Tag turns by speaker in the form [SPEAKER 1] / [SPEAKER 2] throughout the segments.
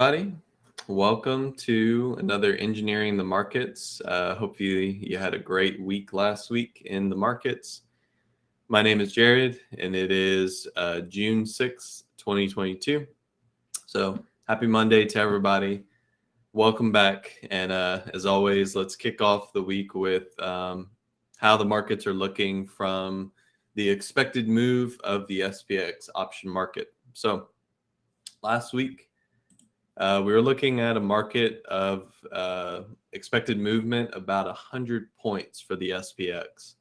[SPEAKER 1] Everybody. Welcome to another Engineering the Markets. Hopefully you had a great week last week in the markets. My name is Jared, and it is June 6th, 2022. So happy Monday to everybody. Welcome back. And as always, let's kick off the week with how the markets are looking from the expected move of the SPX option market. So last week, we were looking at a market of expected movement about 100 points for the SPX.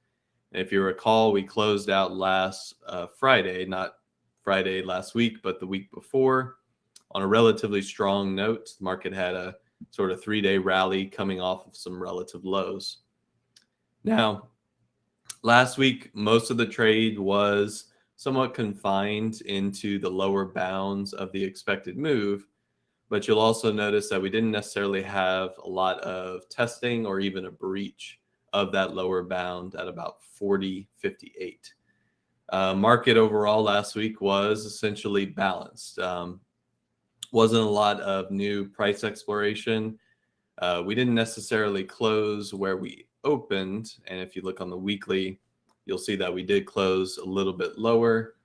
[SPEAKER 1] And if you recall, we closed out last Friday, not Friday last week, but the week before, on a relatively strong note. The market had a sort of 3-day rally coming off of some relative lows. Now, last week, most of the trade was somewhat confined into the lower bounds of the expected move. But you'll also notice that we didn't necessarily have a lot of testing or even a breach of that lower bound at about 40.58. Market overall last week was essentially balanced. Wasn't a lot of new price exploration. We didn't necessarily close where we opened. And if you look on the weekly, you'll see that we did close a little bit lower,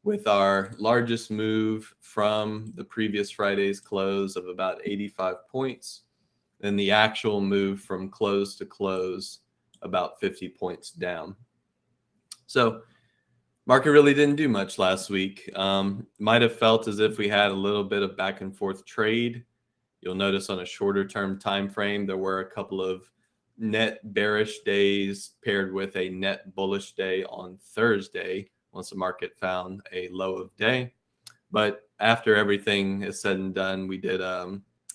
[SPEAKER 1] with our largest move from the previous Friday's close of about 85 points, and the actual move from close to close about 50 points down. So market really didn't do much last week. Might have felt as if we had a little bit of back and forth trade. You'll notice on a shorter term time frame, there were a couple of net bearish days paired with a net bullish day on Thursday, once the market found a low of day. But after everything is said and done, we did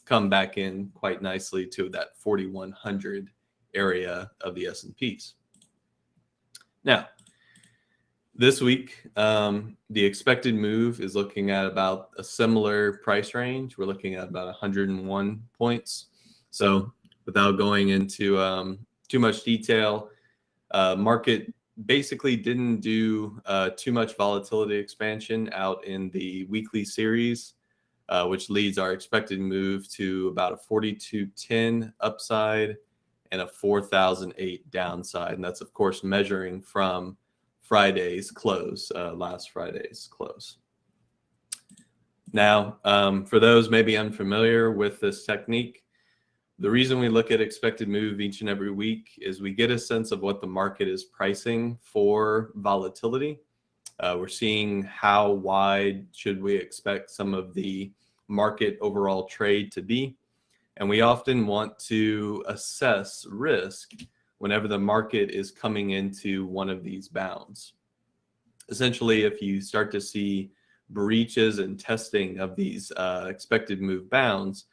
[SPEAKER 1] come back in quite nicely to that 4,100 area of the S&Ps. Now, this week, the expected move is looking at about a similar price range. We're looking at about 101 points. So without going into too much detail, market basically didn't do too much volatility expansion out in the weekly series, which leads our expected move to about a 4210 upside and a 4008 downside. And that's, of course, measuring from Friday's close, last Friday's close. Now, for those maybe unfamiliar with this technique, the reason we look at expected move each and every week is we get a sense of what the market is pricing for volatility. We're seeing how wide should we expect some of the market overall trade to be. And we often want to assess risk whenever the market is coming into one of these bounds. Essentially, if you start to see breaches and testing of these expected move bounds,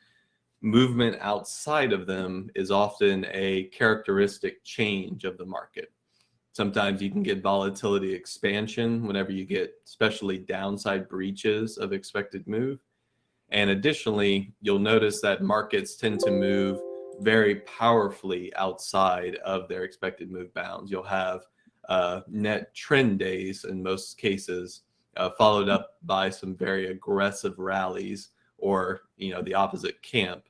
[SPEAKER 1] movement outside of them is often a characteristic change of the market. Sometimes you can get volatility expansion whenever you get especially downside breaches of expected move. And additionally, you'll notice that markets tend to move very powerfully outside of their expected move bounds. You'll have net trend days in most cases, followed up by some very aggressive rallies, or the opposite camp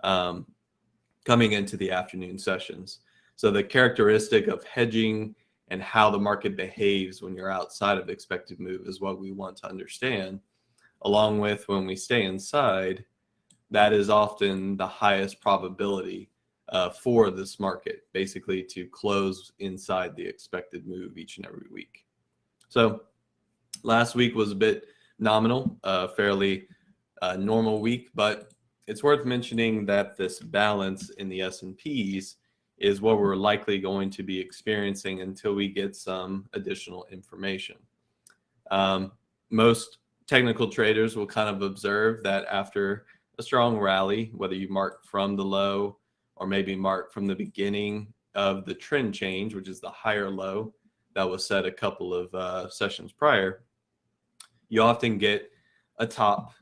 [SPEAKER 1] coming into the afternoon sessions. So the characteristic of hedging and how the market behaves when you're outside of expected move is what we want to understand, along with when we stay inside, that is often the highest probability for this market, basically to close inside the expected move each and every week. So last week was a bit nominal, fairly normal week, but it's worth mentioning that this balance in the S&Ps is what we're likely going to be experiencing until we get some additional information. Most technical traders will kind of observe that after a strong rally, whether you mark from the low or maybe mark from the beginning of the trend change, which is the higher low that was set a couple of sessions prior, you often get a top.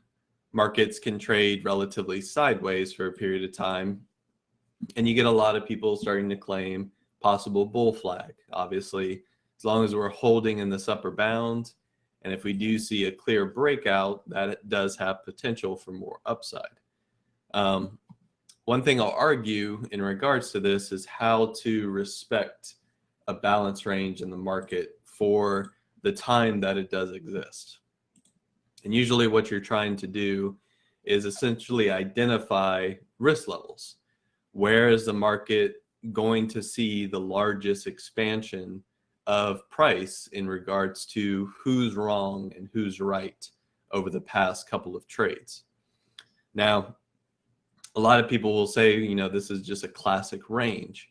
[SPEAKER 1] Markets can trade relatively sideways for a period of time, and you get a lot of people starting to claim possible bull flag. Obviously, as long as we're holding in this upper bound, and if we do see a clear breakout, that does have potential for more upside. One thing I'll argue in regards to this is how to respect a balance range in the market for the time that it does exist. And usually what you're trying to do is essentially identify risk levels. Where is the market going to see the largest expansion of price in regards to who's wrong and who's right over the past couple of trades? Now, a lot of people will say, this is just a classic range.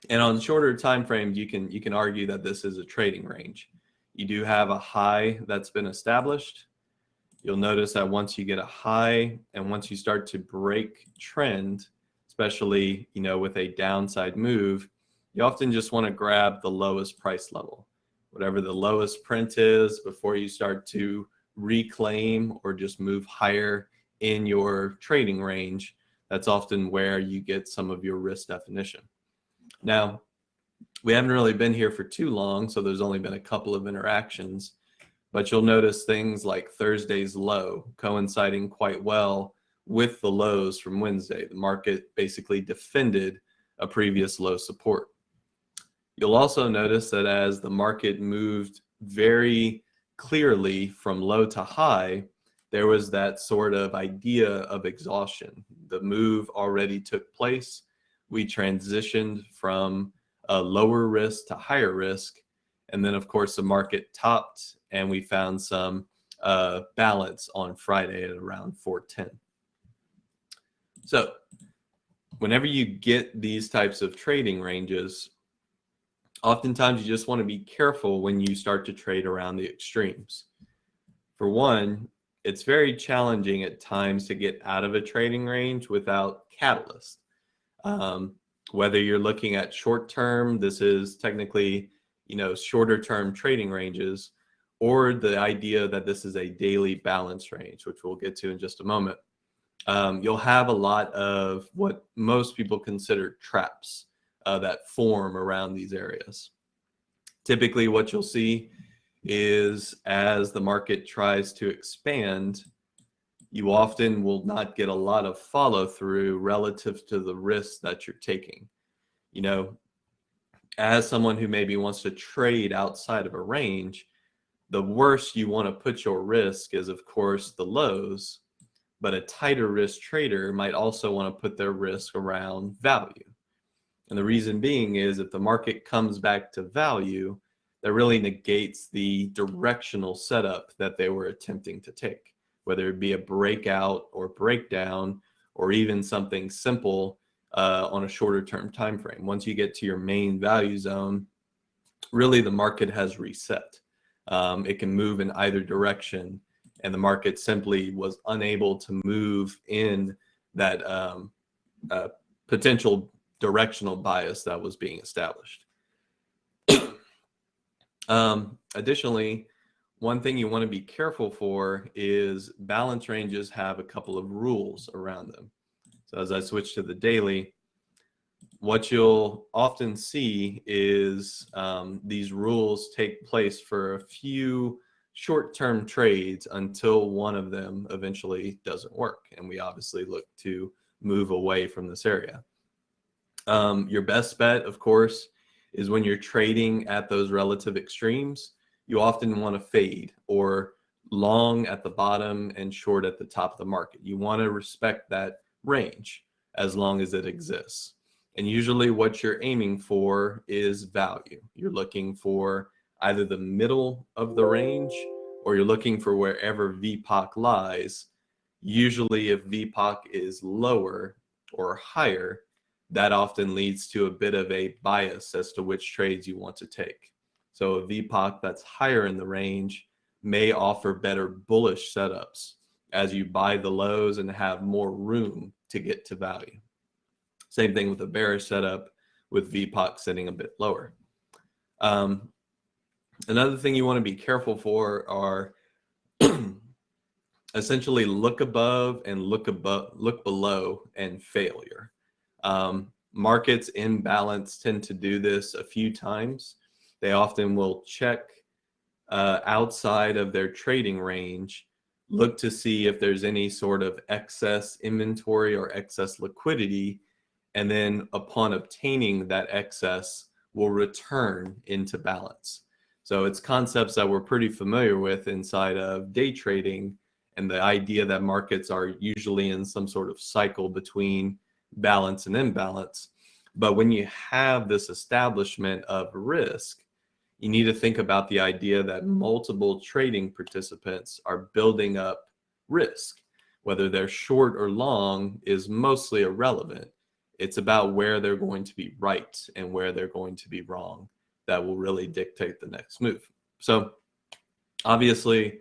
[SPEAKER 1] And on shorter time frames, you can argue that this is a trading range. You do have a high that's been established. You'll notice that once you get a high and once you start to break trend, especially, with a downside move, you often just want to grab the lowest price level, whatever the lowest print is, before you start to reclaim or just move higher in your trading range. That's often where you get some of your risk definition. Now, we haven't really been here for too long, so there's only been a couple of interactions, but you'll notice things like Thursday's low coinciding quite well with the lows from Wednesday. The market basically defended a previous low support. You'll also notice that as the market moved very clearly from low to high, there was that sort of idea of exhaustion. The move already took place. We transitioned from a lower risk to higher risk. And then, of course, the market topped and we found some balance on Friday at around 410. So whenever you get these types of trading ranges, oftentimes you just want to be careful when you start to trade around the extremes. For one, it's very challenging at times to get out of a trading range without catalyst. Whether you're looking at short term, this is technically, shorter term trading ranges, or the idea that this is a daily balance range, which we'll get to in just a moment. You'll have a lot of what most people consider traps that form around these areas. Typically what you'll see is as the market tries to expand, you often will not get a lot of follow through relative to the risks that you're taking. As someone who maybe wants to trade outside of a range, the worst you want to put your risk is, of course, the lows, but a tighter risk trader might also want to put their risk around value. And the reason being is if the market comes back to value, that really negates the directional setup that they were attempting to take, whether it be a breakout or breakdown, or even something simple on a shorter term time frame. Once you get to your main value zone, really the market has reset. It can move in either direction, and the market simply was unable to move in that potential directional bias that was being established. Additionally, one thing you want to be careful for is balance ranges have a couple of rules around them. So as I switch to the daily, what you'll often see is these rules take place for a few short-term trades until one of them eventually doesn't work. And we obviously look to move away from this area. Your best bet, of course, is when you're trading at those relative extremes, you often want to fade or long at the bottom and short at the top of the market. You want to respect that range as long as it exists. And usually what you're aiming for is value. You're looking for either the middle of the range or you're looking for wherever VPOC lies. Usually if VPOC is lower or higher, that often leads to a bit of a bias as to which trades you want to take. So a VPOC that's higher in the range may offer better bullish setups as you buy the lows and have more room to get to value. Same thing with a bearish setup with VPOC sitting a bit lower. Another thing you want to be careful for are essentially look above and look below and failure. Markets in balance tend to do this a few times. They often will check outside of their trading range, look to see if there's any sort of excess inventory or excess liquidity, and then upon obtaining that excess will return into balance. So it's concepts that we're pretty familiar with inside of day trading, and the idea that markets are usually in some sort of cycle between balance and imbalance. But when you have this establishment of risk, you need to think about the idea that multiple trading participants are building up risk. Whether they're short or long is mostly irrelevant. It's about where they're going to be right and where they're going to be wrong that will really dictate the next move. So obviously,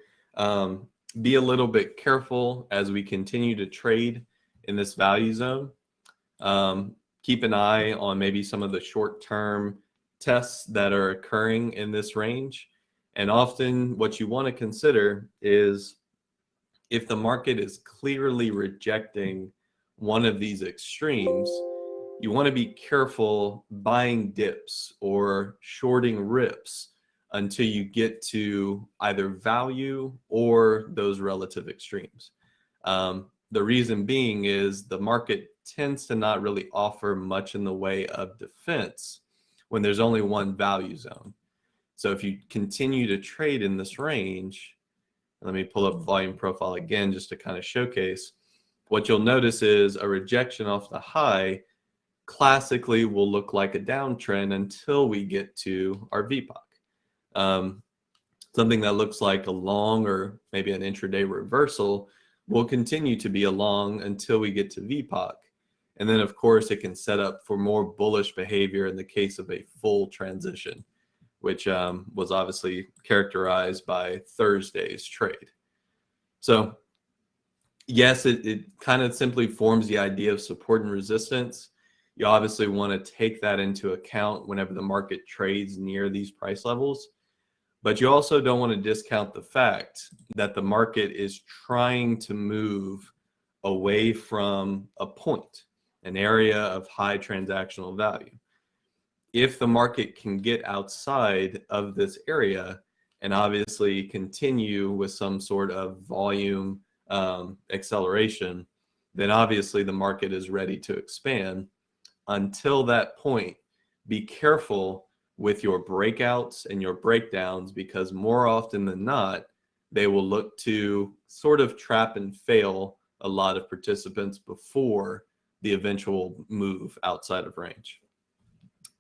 [SPEAKER 1] be a little bit careful as we continue to trade in this value zone. Keep an eye on maybe some of the short-term tests that are occurring in this range. And often what you want to consider is if the market is clearly rejecting one of these extremes, you want to be careful buying dips or shorting rips until you get to either value or those relative extremes. The reason being is the market tends to not really offer much in the way of defense when there's only one value zone. So if you continue to trade in this range, let me pull up volume profile again just to kind of showcase, what you'll notice is a rejection off the high classically will look like a downtrend until we get to our VPOC. Something that looks like a long or maybe an intraday reversal will continue to be a long until we get to VPOC. And then, of course, it can set up for more bullish behavior in the case of a full transition, which was obviously characterized by Thursday's trade. So, yes, it kind of simply forms the idea of support and resistance. You obviously want to take that into account whenever the market trades near these price levels. But you also don't want to discount the fact that the market is trying to move away from a point, an area of high transactional value. If the market can get outside of this area and obviously continue with some sort of volume acceleration, then obviously the market is ready to expand. Until that point, be careful with your breakouts and your breakdowns, because more often than not, they will look to sort of trap and fail a lot of participants before the eventual move outside of range.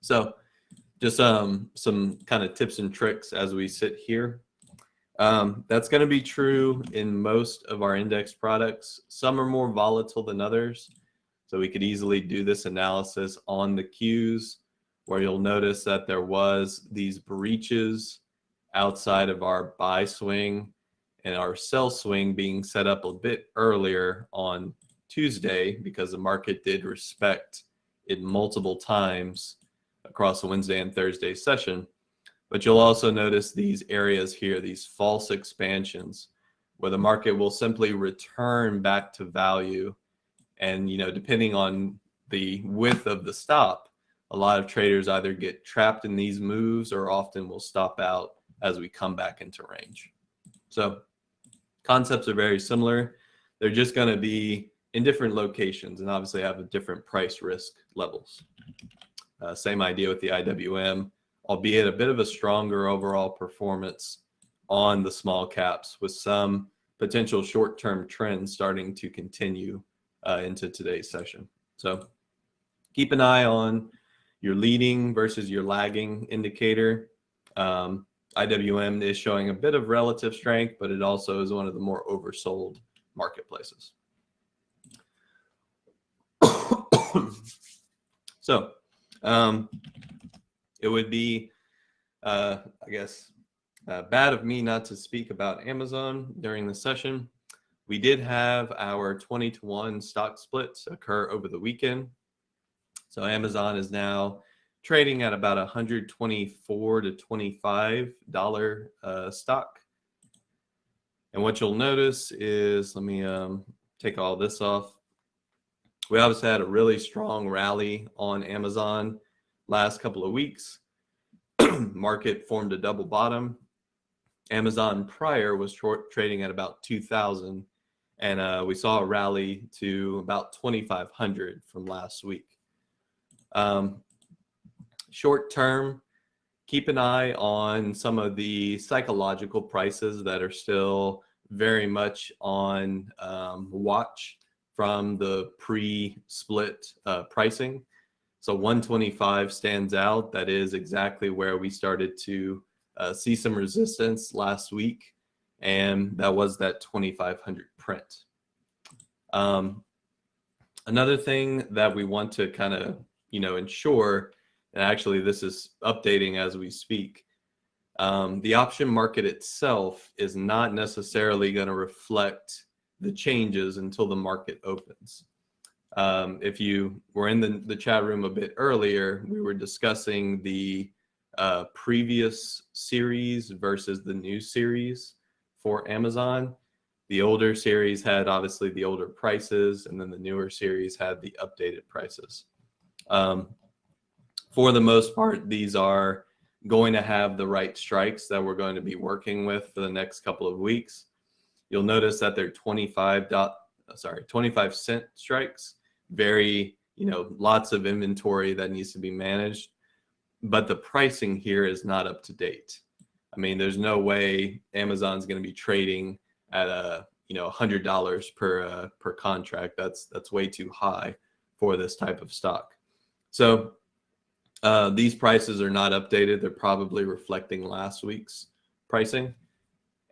[SPEAKER 1] So just some kind of tips and tricks as we sit here. That's going to be true in most of our index products. Some are more volatile than others. So we could easily do this analysis on the Qs, where you'll notice that there was these breaches outside of our buy swing and our sell swing being set up a bit earlier on Tuesday, because the market did respect it multiple times across the Wednesday and Thursday session. But you'll also notice these areas here, these false expansions, where the market will simply return back to value. And, depending on the width of the stop, a lot of traders either get trapped in these moves or often will stop out as we come back into range. So concepts are very similar. They're just going to be in different locations and obviously have a different price risk levels. Same idea with the IWM, albeit a bit of a stronger overall performance on the small caps, with some potential short-term trends starting to continue into today's session. So keep an eye on your leading versus your lagging indicator. IWM is showing a bit of relative strength, but it also is one of the more oversold marketplaces. So it would be, I guess, bad of me not to speak about Amazon during the session. We did have our 20-to-1 stock splits occur over the weekend. So Amazon is now trading at about $124 to $25 stock. And what you'll notice is, let me take all this off. We obviously had a really strong rally on Amazon last couple of weeks. Market formed a double bottom. Amazon prior was short trading at about 2,000, and we saw a rally to about 2,500 from last week. Short term, keep an eye on some of the psychological prices that are still very much on watch from the pre-split pricing. So 125 stands out. That is exactly where we started to see some resistance last week, and that was that 2,500 print. Another thing that we want to kind of ensure, and actually this is updating as we speak, the option market itself is not necessarily going to reflect the changes until the market opens. If you were in the chat room a bit earlier, we were discussing the previous series versus the new series for Amazon. The older series had obviously the older prices, and then the newer series had the updated prices. For the most part, these are going to have the right strikes that we're going to be working with for the next couple of weeks. You'll notice that they're 25-cent strikes. Very, lots of inventory that needs to be managed, but the pricing here is not up to date. I mean, there's no way Amazon's going to be trading at $100 per contract. That's way too high for this type of stock. So these prices are not updated. They're probably reflecting last week's pricing.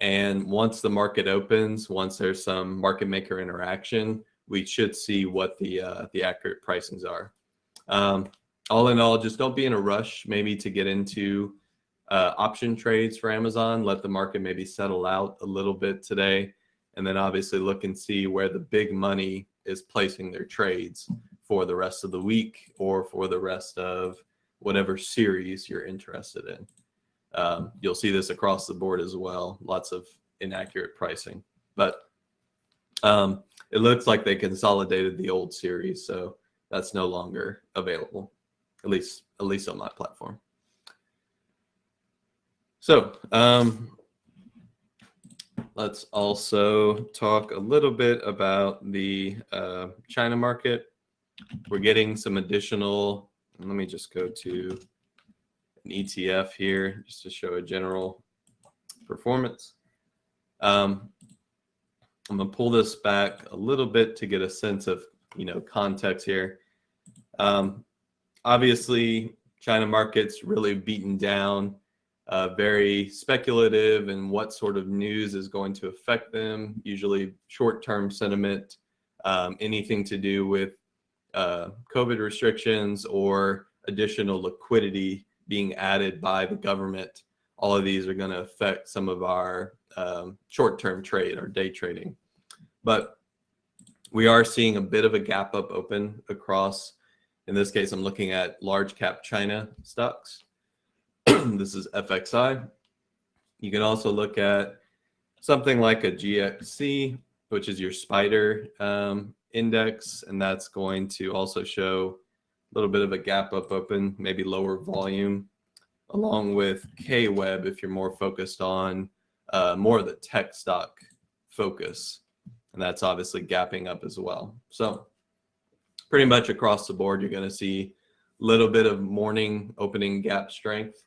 [SPEAKER 1] And once the market opens, once there's some market maker interaction, we should see what the accurate pricings are. All in all, just don't be in a rush maybe to get into option trades for Amazon. Let the market maybe settle out a little bit today, and then obviously look and see where the big money is placing their trades for the rest of the week or for the rest of whatever series you're interested in. You'll see this across the board as well. Lots of inaccurate pricing, but it looks like they consolidated the old series, so that's no longer available, at least on my platform. So let's also talk a little bit about the China market. We're getting some additional, let me just go to an ETF here just to show a general performance. I'm going to pull this back a little bit to get a sense of, context here. Obviously, China market's really beaten down, very speculative in what sort of news is going to affect them, usually short-term sentiment, anything to do with COVID restrictions or additional liquidity being added by the government. All of these are going to affect some of our short-term trade, our day trading. But we are seeing a bit of a gap up open across, in this case, I'm looking at large cap China stocks. This is FXI. You can also look at something like a GXC, which is your spider index, and that's going to also show a little bit of a gap up open, maybe lower volume, along with KWeb if you're more focused on more of the tech stock focus, and that's obviously gapping up as well. So pretty much across the board, you're going to see a little bit of morning opening gap strength.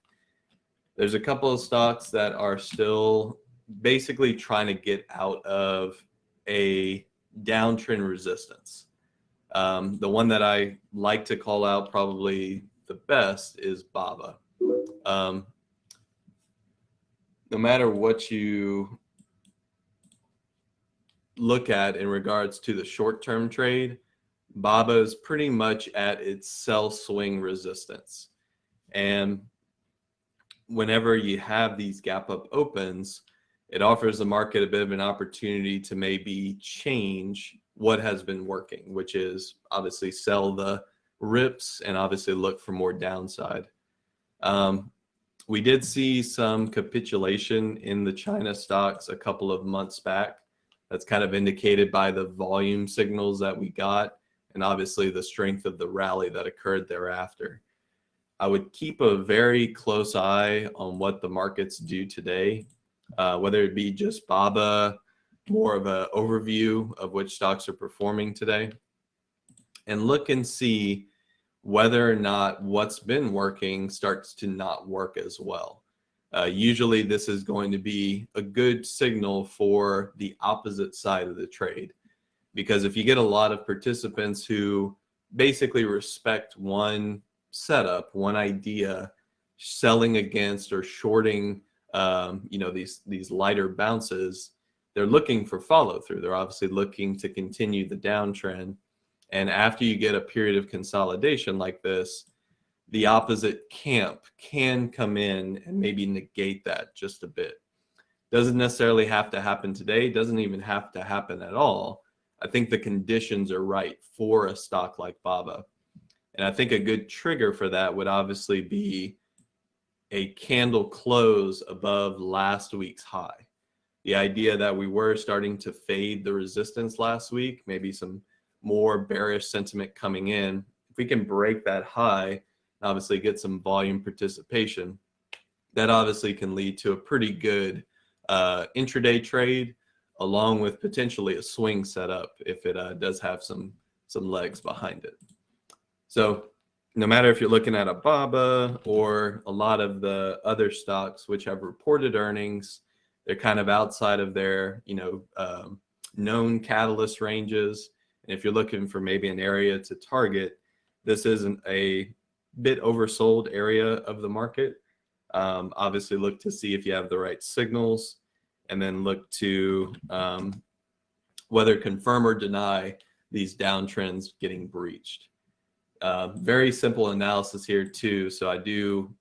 [SPEAKER 1] There's a couple of stocks that are still basically trying to get out of a downtrend resistance. The one that I like to call out probably the best is BABA. No matter what you look at in regards to the short-term trade, BABA is pretty much at its sell swing resistance. And whenever you have these gap up opens, it offers the market a bit of an opportunity to maybe change what has been working, which is obviously sell the rips and obviously look for more downside. We did see some capitulation in the China stocks a couple of months back. That's kind of indicated by the volume signals that we got and obviously the strength of the rally that occurred thereafter. I would keep a very close eye on what the markets do today. whether it be just BABA, more of an overview of which stocks are performing today, and look and see whether or not what's been working starts to not work as well. Usually this is going to be a good signal for the opposite side of the trade, because if you get a lot of participants who basically respect one setup, one idea, selling against or shorting, these lighter bounces, they're looking for follow through. They're obviously looking to continue the downtrend. And after you get a period of consolidation like this, the opposite camp can come in and maybe negate that just a bit. Doesn't necessarily have to happen today, doesn't even have to happen at all. I think the conditions are right for a stock like BABA. And I think a good trigger for that would obviously be a candle close above last week's high. The idea that we were starting to fade the resistance last week, maybe some more bearish sentiment coming in. If we can break that high, obviously get some volume participation, that obviously can lead to a pretty good intraday trade, along with potentially a swing setup if it does have some legs behind it. So no matter if you're looking at a BABA or a lot of the other stocks which have reported earnings, they're kind of outside of their known catalyst ranges. And if you're looking for maybe an area to target, this isn't a bit oversold area of the market. Obviously look to see if you have the right signals, and then look to whether confirm or deny these downtrends getting breached. Very simple analysis here too. So I do,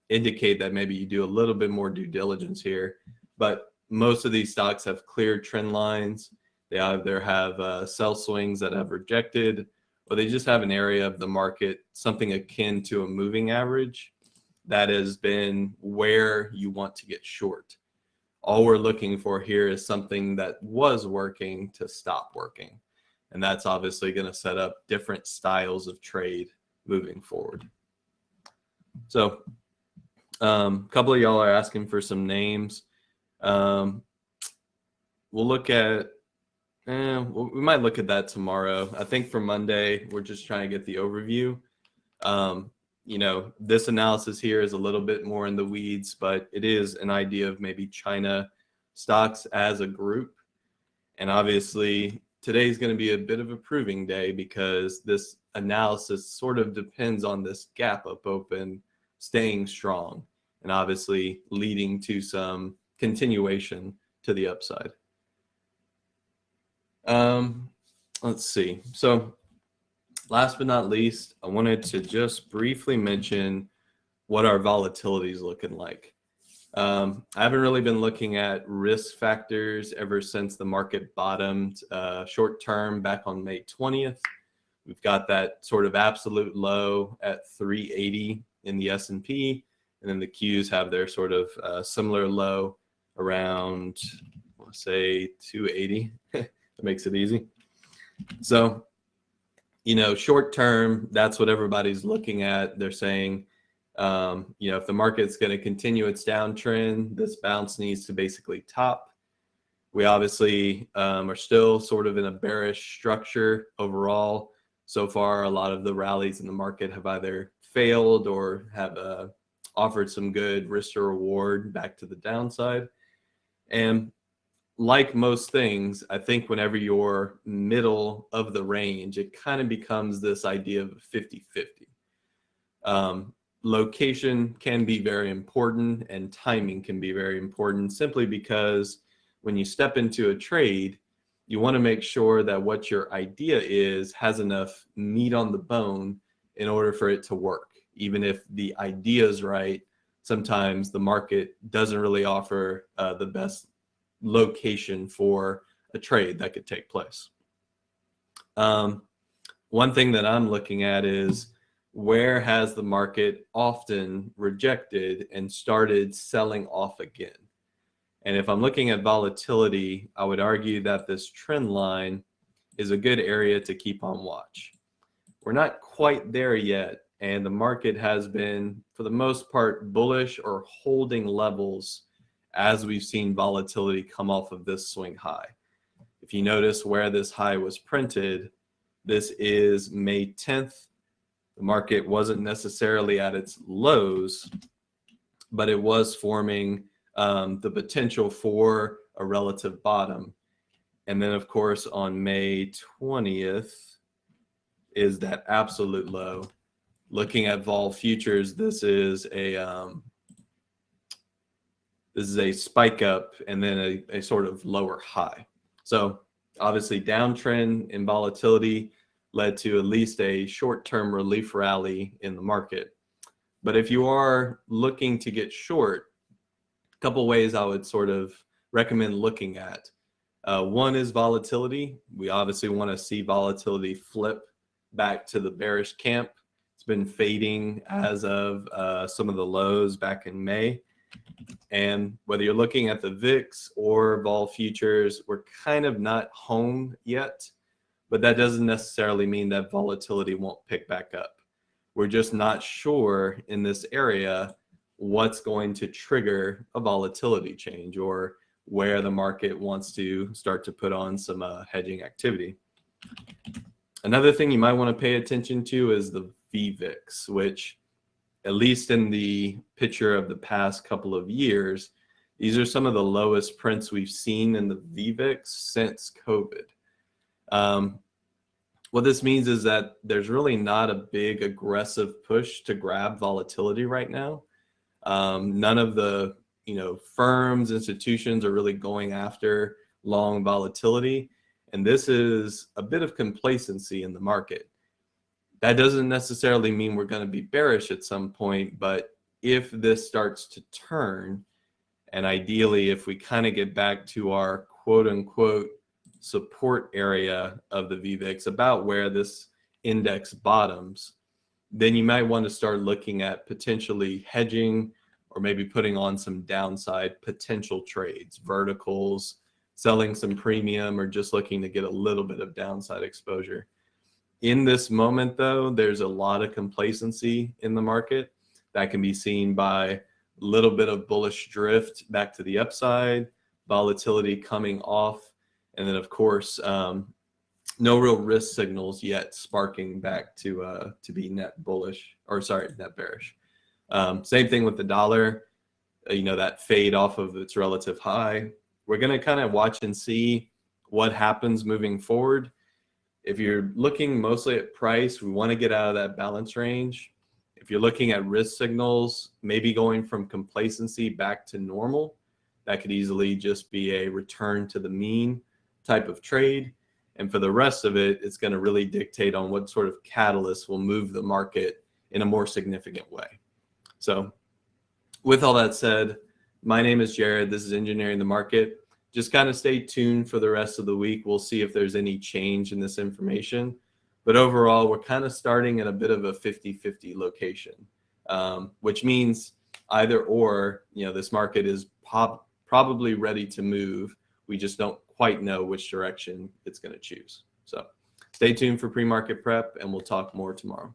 [SPEAKER 1] indicate that maybe you do a little bit more due diligence here, but most of these stocks have clear trend lines. They either have sell swings that have rejected, or they just have an area of the market, something akin to a moving average, that has been where you want to get short. All we're looking for here is something that was working to stop working. And that's obviously going to set up different styles of trade moving forward. So a couple of y'all are asking for some names. We'll look at, we might look at that tomorrow. I think for Monday, we're just trying to get the overview. This analysis here is a little bit more in the weeds, but it is an idea of maybe China stocks as a group. And obviously, today's going to be a bit of a proving day, because this analysis sort of depends on this gap up open staying strong and obviously leading to some continuation to the upside. Let's see. So last but not least, I wanted to just briefly mention what our volatility is looking like. I haven't really been looking at risk factors ever since the market bottomed short term back on May 20th. We've got that sort of absolute low at 380 in the S&P, and then the Qs have their sort of similar low around, I want to say 280. That makes it easy. So, short term, that's what everybody's looking at. They're saying, if the market's going to continue its downtrend, this bounce needs to basically top. We obviously are still sort of in a bearish structure overall. So far, a lot of the rallies in the market have either failed or have offered some good risk to reward back to the downside. And like most things, I think whenever you're middle of the range, it kind of becomes this idea of 50-50. Location can be very important, and timing can be very important, simply because when you step into a trade, you want to make sure that what your idea is has enough meat on the bone in order for it to work. Even if the idea is right, sometimes the market doesn't really offer the best location for a trade that could take place. One thing that I'm looking at is, where has the market often rejected and started selling off again? And if I'm looking at volatility, I would argue that this trend line is a good area to keep on watch. We're not quite there yet, and the market has been, for the most part, bullish or holding levels as we've seen volatility come off of this swing high. If you notice where this high was printed, this is May 10th. The market wasn't necessarily at its lows, but it was forming the potential for a relative bottom. And then, of course, on May 20th is that absolute low. Looking at vol futures, this is a spike up and then a sort of lower high. So obviously downtrend in volatility led to at least a short-term relief rally in the market. But if you are looking to get short, a couple ways I would sort of recommend looking at. One is volatility. We obviously want to see volatility flip back to the bearish camp. It's been fading as of some of the lows back in May. And whether you're looking at the VIX or vol futures, we're kind of not home yet, but that doesn't necessarily mean that volatility won't pick back up. We're just not sure in this area what's going to trigger a volatility change or where the market wants to start to put on some hedging activity. Another thing you might want to pay attention to is the VVIX, which at least in the picture of the past couple of years, these are some of the lowest prints we've seen in the VVIX since COVID. What this means is that there's really not a big aggressive push to grab volatility right now. None of the firms, institutions are really going after long volatility. And this is a bit of complacency in the market. That doesn't necessarily mean we're going to be bearish at some point, but if this starts to turn, and ideally if we kind of get back to our quote unquote support area of the VVIX, about where this index bottoms, then you might want to start looking at potentially hedging or maybe putting on some downside potential trades, verticals, selling some premium, or just looking to get a little bit of downside exposure. In this moment, though, there's a lot of complacency in the market that can be seen by a little bit of bullish drift back to the upside, volatility coming off, and then, of course, no real risk signals yet sparking back to be net bullish, or sorry, net bearish. Same thing with the dollar, that fade off of its relative high. We're going to kind of watch and see what happens moving forward. If you're looking mostly at price, we want to get out of that balance range. If you're looking at risk signals, maybe going from complacency back to normal, that could easily just be a return to the mean type of trade. And for the rest of it, it's going to really dictate on what sort of catalyst will move the market in a more significant way. So with all that said, my name is Jared. This is Engineering the Market. Just kind of stay tuned for the rest of the week. We'll see if there's any change in this information. But overall, we're kind of starting at a bit of a 50-50 location, which means either or, this market is probably ready to move. We just don't quite know which direction it's going to choose. So stay tuned for pre-market prep, and we'll talk more tomorrow.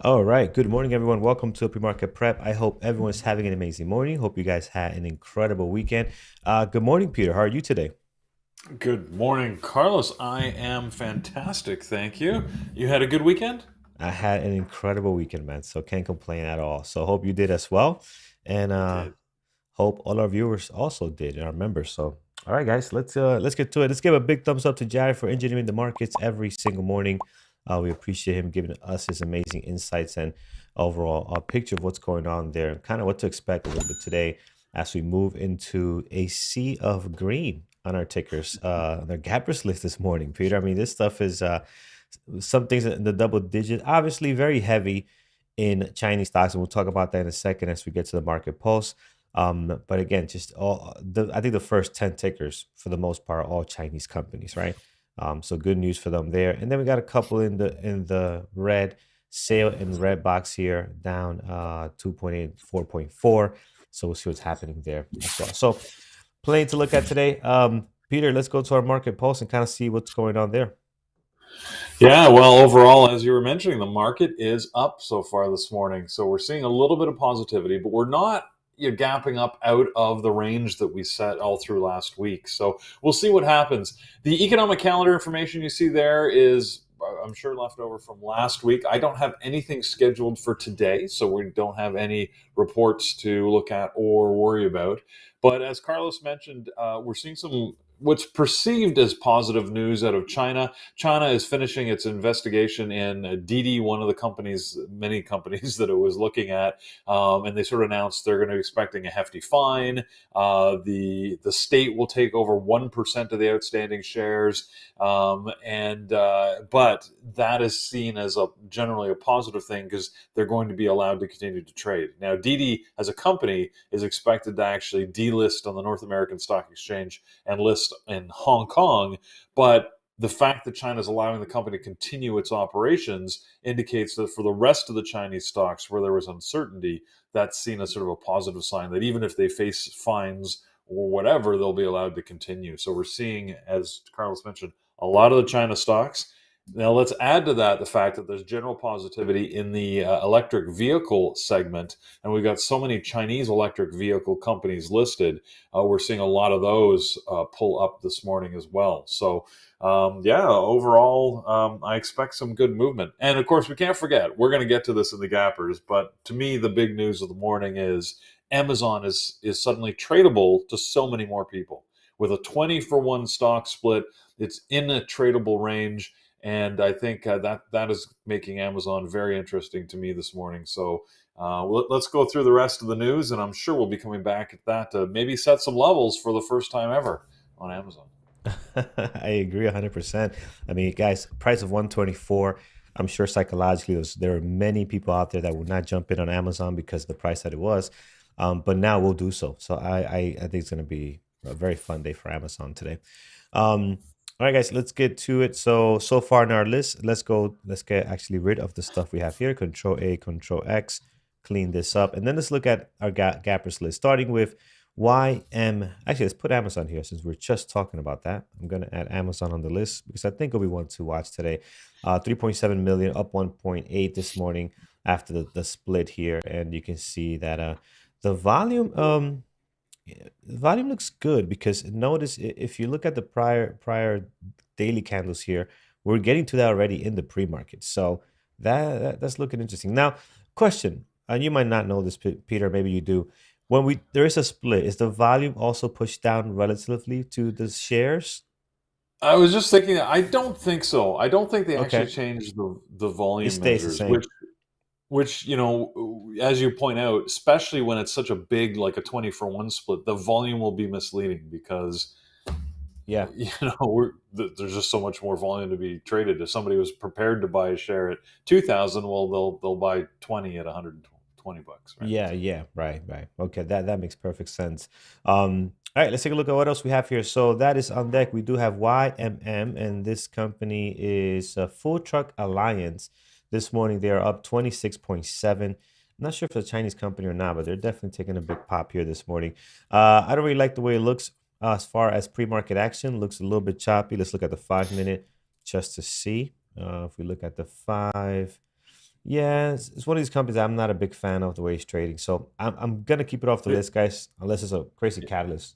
[SPEAKER 2] All right. Good morning, everyone. Welcome to PreMarket Prep. I hope everyone's having an amazing morning. Hope you guys had an incredible weekend. Good morning, Peter. How are you today?
[SPEAKER 3] Good morning, Carlos. I am fantastic, thank you. You had a good weekend?
[SPEAKER 2] I had an incredible weekend, man. So can't complain at all. So hope you did as well, and
[SPEAKER 3] I did.
[SPEAKER 2] hope all our viewers also did and our members. So all right, guys, let's get to it. Let's give a big thumbs up to Jared for engineering the markets every single morning. We appreciate him giving us his amazing insights and overall picture of what's going on there and kind of what to expect a little bit today as we move into a sea of green on our tickers, on our gappers list this morning. Peter, I mean, this stuff is some things in the double digit, obviously very heavy in Chinese stocks, and we'll talk about that in a second as we get to the market pulse. But again, just I think the first 10 tickers for the most part are all Chinese companies, right? So good news for them there. And then we got a couple in the red, sale in red box here, down 2.8, 4.4. So we'll see what's happening there as well. So plenty to look at today. Peter, let's go to our market pulse and kind of see what's going on there.
[SPEAKER 3] Yeah, well, overall, as you were mentioning, the market is up so far this morning. So we're seeing a little bit of positivity, but we're not gapping up out of the range that we set all through last week. So we'll see what happens. The economic calendar information you see there is, I'm sure, left over from last week. I don't have anything scheduled for today, so we don't have any reports to look at or worry about. But as Carlos mentioned, we're seeing some what's perceived as positive news out of China. China is finishing its investigation in Didi, one of the companies, many companies that it was looking at, and they sort of announced they're going to be expecting a hefty fine. The state will take over 1% of the outstanding shares, and but that is seen as a generally a positive thing because they're going to be allowed to continue to trade. Now, Didi as a company is expected to actually delist on the North American Stock Exchange and list in Hong Kong, but the fact that China is allowing the company to continue its operations indicates that for the rest of the Chinese stocks where there was uncertainty, that's seen as sort of a positive sign that even if they face fines or whatever, they'll be allowed to continue. So we're seeing, as Carlos mentioned, a lot of the China stocks. Now, let's add to that the fact that there's general positivity in the electric vehicle segment, and we've got so many Chinese electric vehicle companies listed. We're seeing a lot of those pull up this morning as well. So, yeah, overall, I expect some good movement. And of course, we can't forget, we're going to get to this in the gappers, but to me, the big news of the morning is Amazon is suddenly tradable to so many more people. With a 20-for-1 stock split, it's in a tradable range, and I think that is making Amazon very interesting to me this morning. So let's go through the rest of the news, and I'm sure we'll be coming back at that to maybe set some levels for the first time ever on Amazon.
[SPEAKER 2] I agree 100%. I mean, guys, price of 124. I'm sure psychologically there are many people out there that would not jump in on Amazon because of the price that it was. But now we'll do so. So I think it's going to be a very fun day for Amazon today. All right, guys, let's get to it. So far in our list, let's get actually rid of the stuff we have here. Control A, Control X, clean this up. And then let's look at our gappers list, starting with actually, let's put Amazon here since we're just talking about that. I'm going to add Amazon on the list because I think we want to watch today. 3.7 million, up 1.8 this morning after the split here. And you can see that the volume the volume looks good because notice if you look at the prior daily candles here, we're getting to that already in the pre-market. So that's looking interesting. Now, question, and you might not know this, Peter, maybe you do. When we there is a split, is the volume also pushed down relatively to the shares?
[SPEAKER 3] I was just thinking, I don't think so. I don't think they actually
[SPEAKER 2] Okay,
[SPEAKER 3] changed the
[SPEAKER 2] it
[SPEAKER 3] volume
[SPEAKER 2] stays the
[SPEAKER 3] measures,
[SPEAKER 2] same.
[SPEAKER 3] which as you point out, especially when it's such a big like a 20-for-1 split, the volume will be misleading because
[SPEAKER 2] Yeah.
[SPEAKER 3] there's just so much more volume to be traded. If somebody was prepared to buy a share at 2,000, well, they'll buy 20 at 120 bucks, right?
[SPEAKER 2] Yeah, yeah, right, right. Okay, that makes perfect sense. All right, let's take a look at what else we have here. So that is on deck. We do have YMM, and this company is Full Truck Alliance. This morning they are up 26.7. Not sure if it's a Chinese company or not, but they're definitely taking a big pop here this morning. I don't really like the way it looks as far as pre-market action. Looks a little bit choppy. Let's look at the 5 minute just to see. If we look at the five. Yeah, it's one of these companies I'm not a big fan of the way it's trading. So I'm gonna keep it off the
[SPEAKER 3] They,
[SPEAKER 2] list, guys, unless it's a crazy catalyst.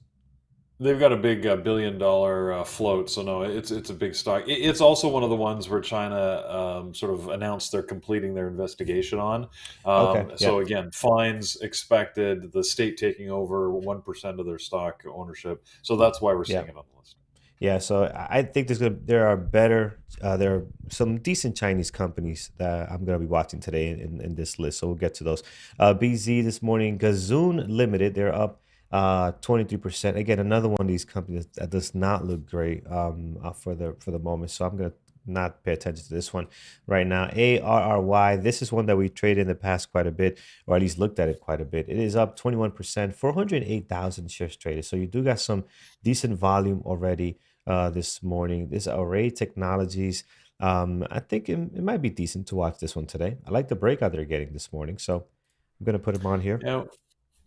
[SPEAKER 3] they've got a big billion-dollar float, so no, it's a big stock. It's also one of the ones where China sort of announced they're completing their investigation on.
[SPEAKER 2] Okay, yeah.
[SPEAKER 3] So again, fines expected, the state taking over 1% of their stock ownership. So that's why we're
[SPEAKER 2] Yeah.
[SPEAKER 3] seeing it on the list.
[SPEAKER 2] Yeah, so I think there are better there are some decent Chinese companies that I'm gonna be watching today in this list. So we'll get to those. BZ this morning, Gazoon Limited, they're up 23%. Again, another one of these companies that does not look great for the moment. So I'm gonna not pay attention to this one right now. ARRY, this is one that we traded in the past quite a bit, or at least looked at it quite a bit. It is up 21%, 408,000 shares traded. So you do got some decent volume already this morning. This Array Technologies. I think it might be decent to watch this one today. I like the breakout they're getting this morning, so I'm gonna put them on here.
[SPEAKER 3] Yeah,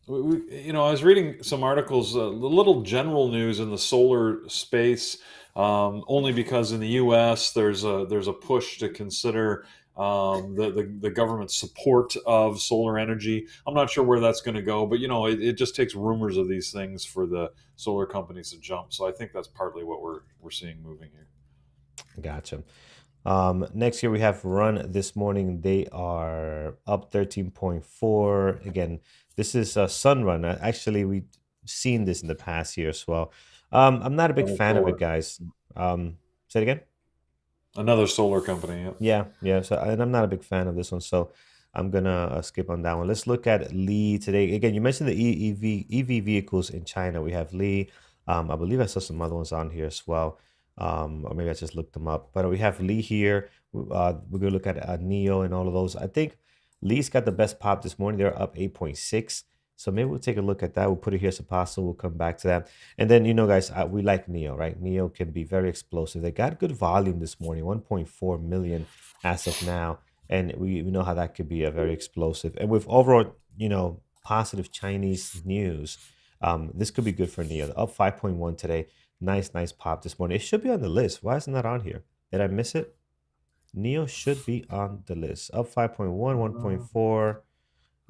[SPEAKER 3] I was reading some articles, a little general news in the solar space, only because in the U.S. there's a push to consider the government support of solar energy. I'm not sure where that's going to go, but it just takes rumors of these things for the solar companies to jump. So I think that's partly what we're seeing moving here.
[SPEAKER 2] Gotcha. Next year we have Run this morning. They are up 13.4. Again, this is Sunrun. Actually, we've seen this in the past year as well. I'm not a big
[SPEAKER 3] Another
[SPEAKER 2] fan of it,
[SPEAKER 3] solar,
[SPEAKER 2] guys. Say it again.
[SPEAKER 3] another solar company. Yeah.
[SPEAKER 2] Yeah, yeah. So, and I'm not a big fan of this one, so I'm gonna skip on that one. Let's look at Lee today. Again, you mentioned the EV vehicles in China. We have Lee. I believe I saw some other ones on here as well, or maybe I just looked them up. But we have Lee here. We're gonna look at Neo and all of those. I think Lee's got the best pop this morning. They're up 8.6. So maybe we'll take a look at that. We'll put it here as a possible. We'll come back to that. And then, guys, we like Neo, right? Neo can be very explosive. They got good volume this morning, 1.4 million as of now. And we know how that could be a very explosive. And with overall, positive Chinese news, this could be good for Neo. Up 5.1 today. Nice, nice pop this morning. It should be on the list. Why isn't that on here? Did I miss it? Neo should be on the list. Up 5.1,
[SPEAKER 3] Uh,
[SPEAKER 2] 1.4.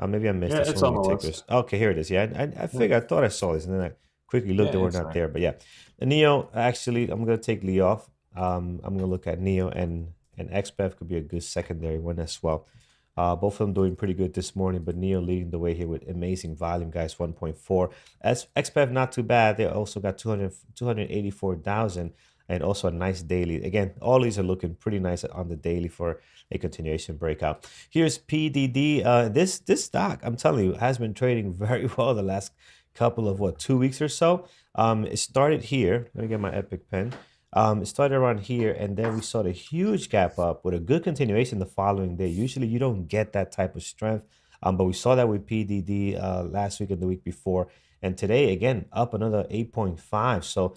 [SPEAKER 2] Maybe I missed
[SPEAKER 3] yeah,
[SPEAKER 2] it. So
[SPEAKER 3] it's on
[SPEAKER 2] many
[SPEAKER 3] the list.
[SPEAKER 2] tickers. Okay, here it is. Yeah, I
[SPEAKER 3] Yeah,
[SPEAKER 2] figured I thought I saw this, and then I quickly
[SPEAKER 3] yeah,
[SPEAKER 2] looked. They were
[SPEAKER 3] it's
[SPEAKER 2] not
[SPEAKER 3] there.
[SPEAKER 2] there. But yeah, the Neo. Actually, I'm gonna take Lee off. I'm gonna look at Neo and XPEF could be a good secondary one as well. Both of them doing pretty good this morning, but Neo leading the way here with amazing volume, guys. 1.4. As XPEF not too bad. They also got 284,000 and also a nice daily. Again, all these are looking pretty nice on the daily for a continuation breakout. Here's PDD. This stock, I'm telling you, has been trading very well the last couple of 2 weeks or so. It started here. Let me get my Epic pen. It started around here, and then we saw the huge gap up with a good continuation the following day. Usually, you don't get that type of strength, but we saw that with PDD last week and the week before, and today again up another 8.5. So,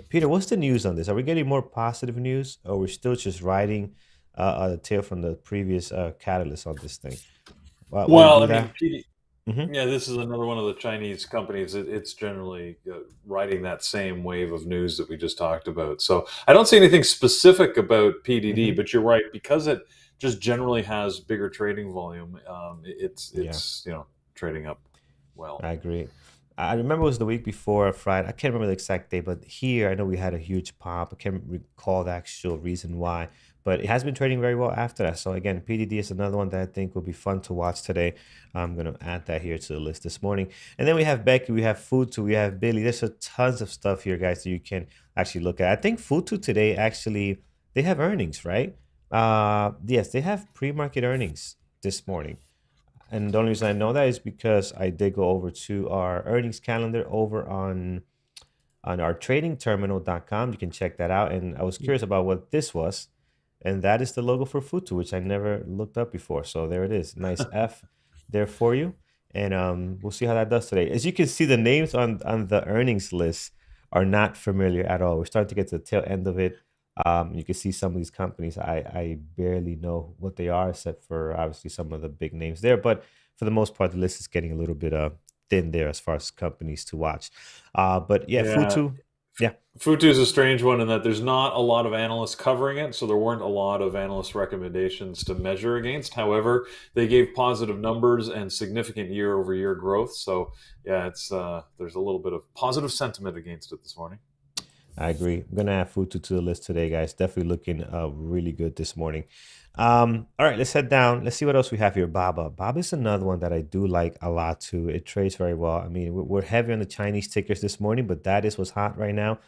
[SPEAKER 2] Peter, what's the news on this? Are we getting more positive news, or we're still just riding a tail from the previous catalyst on this thing? While you
[SPEAKER 3] Well,
[SPEAKER 2] do
[SPEAKER 3] I mean,
[SPEAKER 2] that, hmm
[SPEAKER 3] yeah, this is another one of the Chinese companies. It's generally riding that same wave of news that we just talked about. So I don't see anything specific about PDD,
[SPEAKER 2] hmm
[SPEAKER 3] but you're right, because it just generally has bigger trading volume.
[SPEAKER 2] yeah.
[SPEAKER 3] It's trading up well.
[SPEAKER 2] I agree. I remember it was the week before Friday. I can't remember the exact day, but here I know we had a huge pop. I can't recall the actual reason why, but it has been trading very well after that. So again, PDD is another one that I think will be fun to watch today. I'm gonna add that here to the list this morning. And then we have Becky, we have Futu, we have Billy. There's a tons of stuff here, guys, that you can actually look at. I think Futu today actually they have earnings, right? Yes, they have pre-market earnings this morning. And the only reason I know that is because I did go over to our earnings calendar over on our tradingterminal.com. You can check that out. And I was curious about what this was. And that is the logo for Futu, which I never looked up before. So there it is. Nice F there for you. And we'll see how that does today. As you can see, the names on the earnings list are not familiar at all. We're starting to get to the tail end of it. You can see some of these companies, I barely know what they are, except for obviously some of the big names there. But for the most part, the list is getting a little bit thin there as far as companies to watch. But yeah,
[SPEAKER 3] Yeah,
[SPEAKER 2] Futu. Yeah,
[SPEAKER 3] Futu is a strange one in that there's not a lot of analysts covering it, so there weren't a lot of analyst recommendations to measure against. However, they gave positive numbers and significant year-over-year growth. So yeah, it's there's a little bit of positive sentiment against it this morning.
[SPEAKER 2] I agree. I'm gonna add Futu to the list today, guys. Definitely looking really good this morning. All right, let's head down. Let's see what else we have here. Baba. Baba is another one that I do like a lot too. It trades very well. I mean, we're heavy on the Chinese tickers this morning, but that is what's hot right now.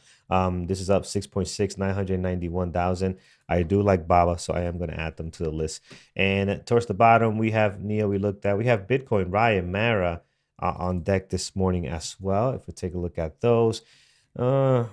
[SPEAKER 2] This is up 6.6, 991,000. I do like Baba, so I am going to add them to the list. And towards the bottom, we have Neo. We looked at. We have Bitcoin, Ryan, Mara on deck this morning as well. If we take a look at those. Uh,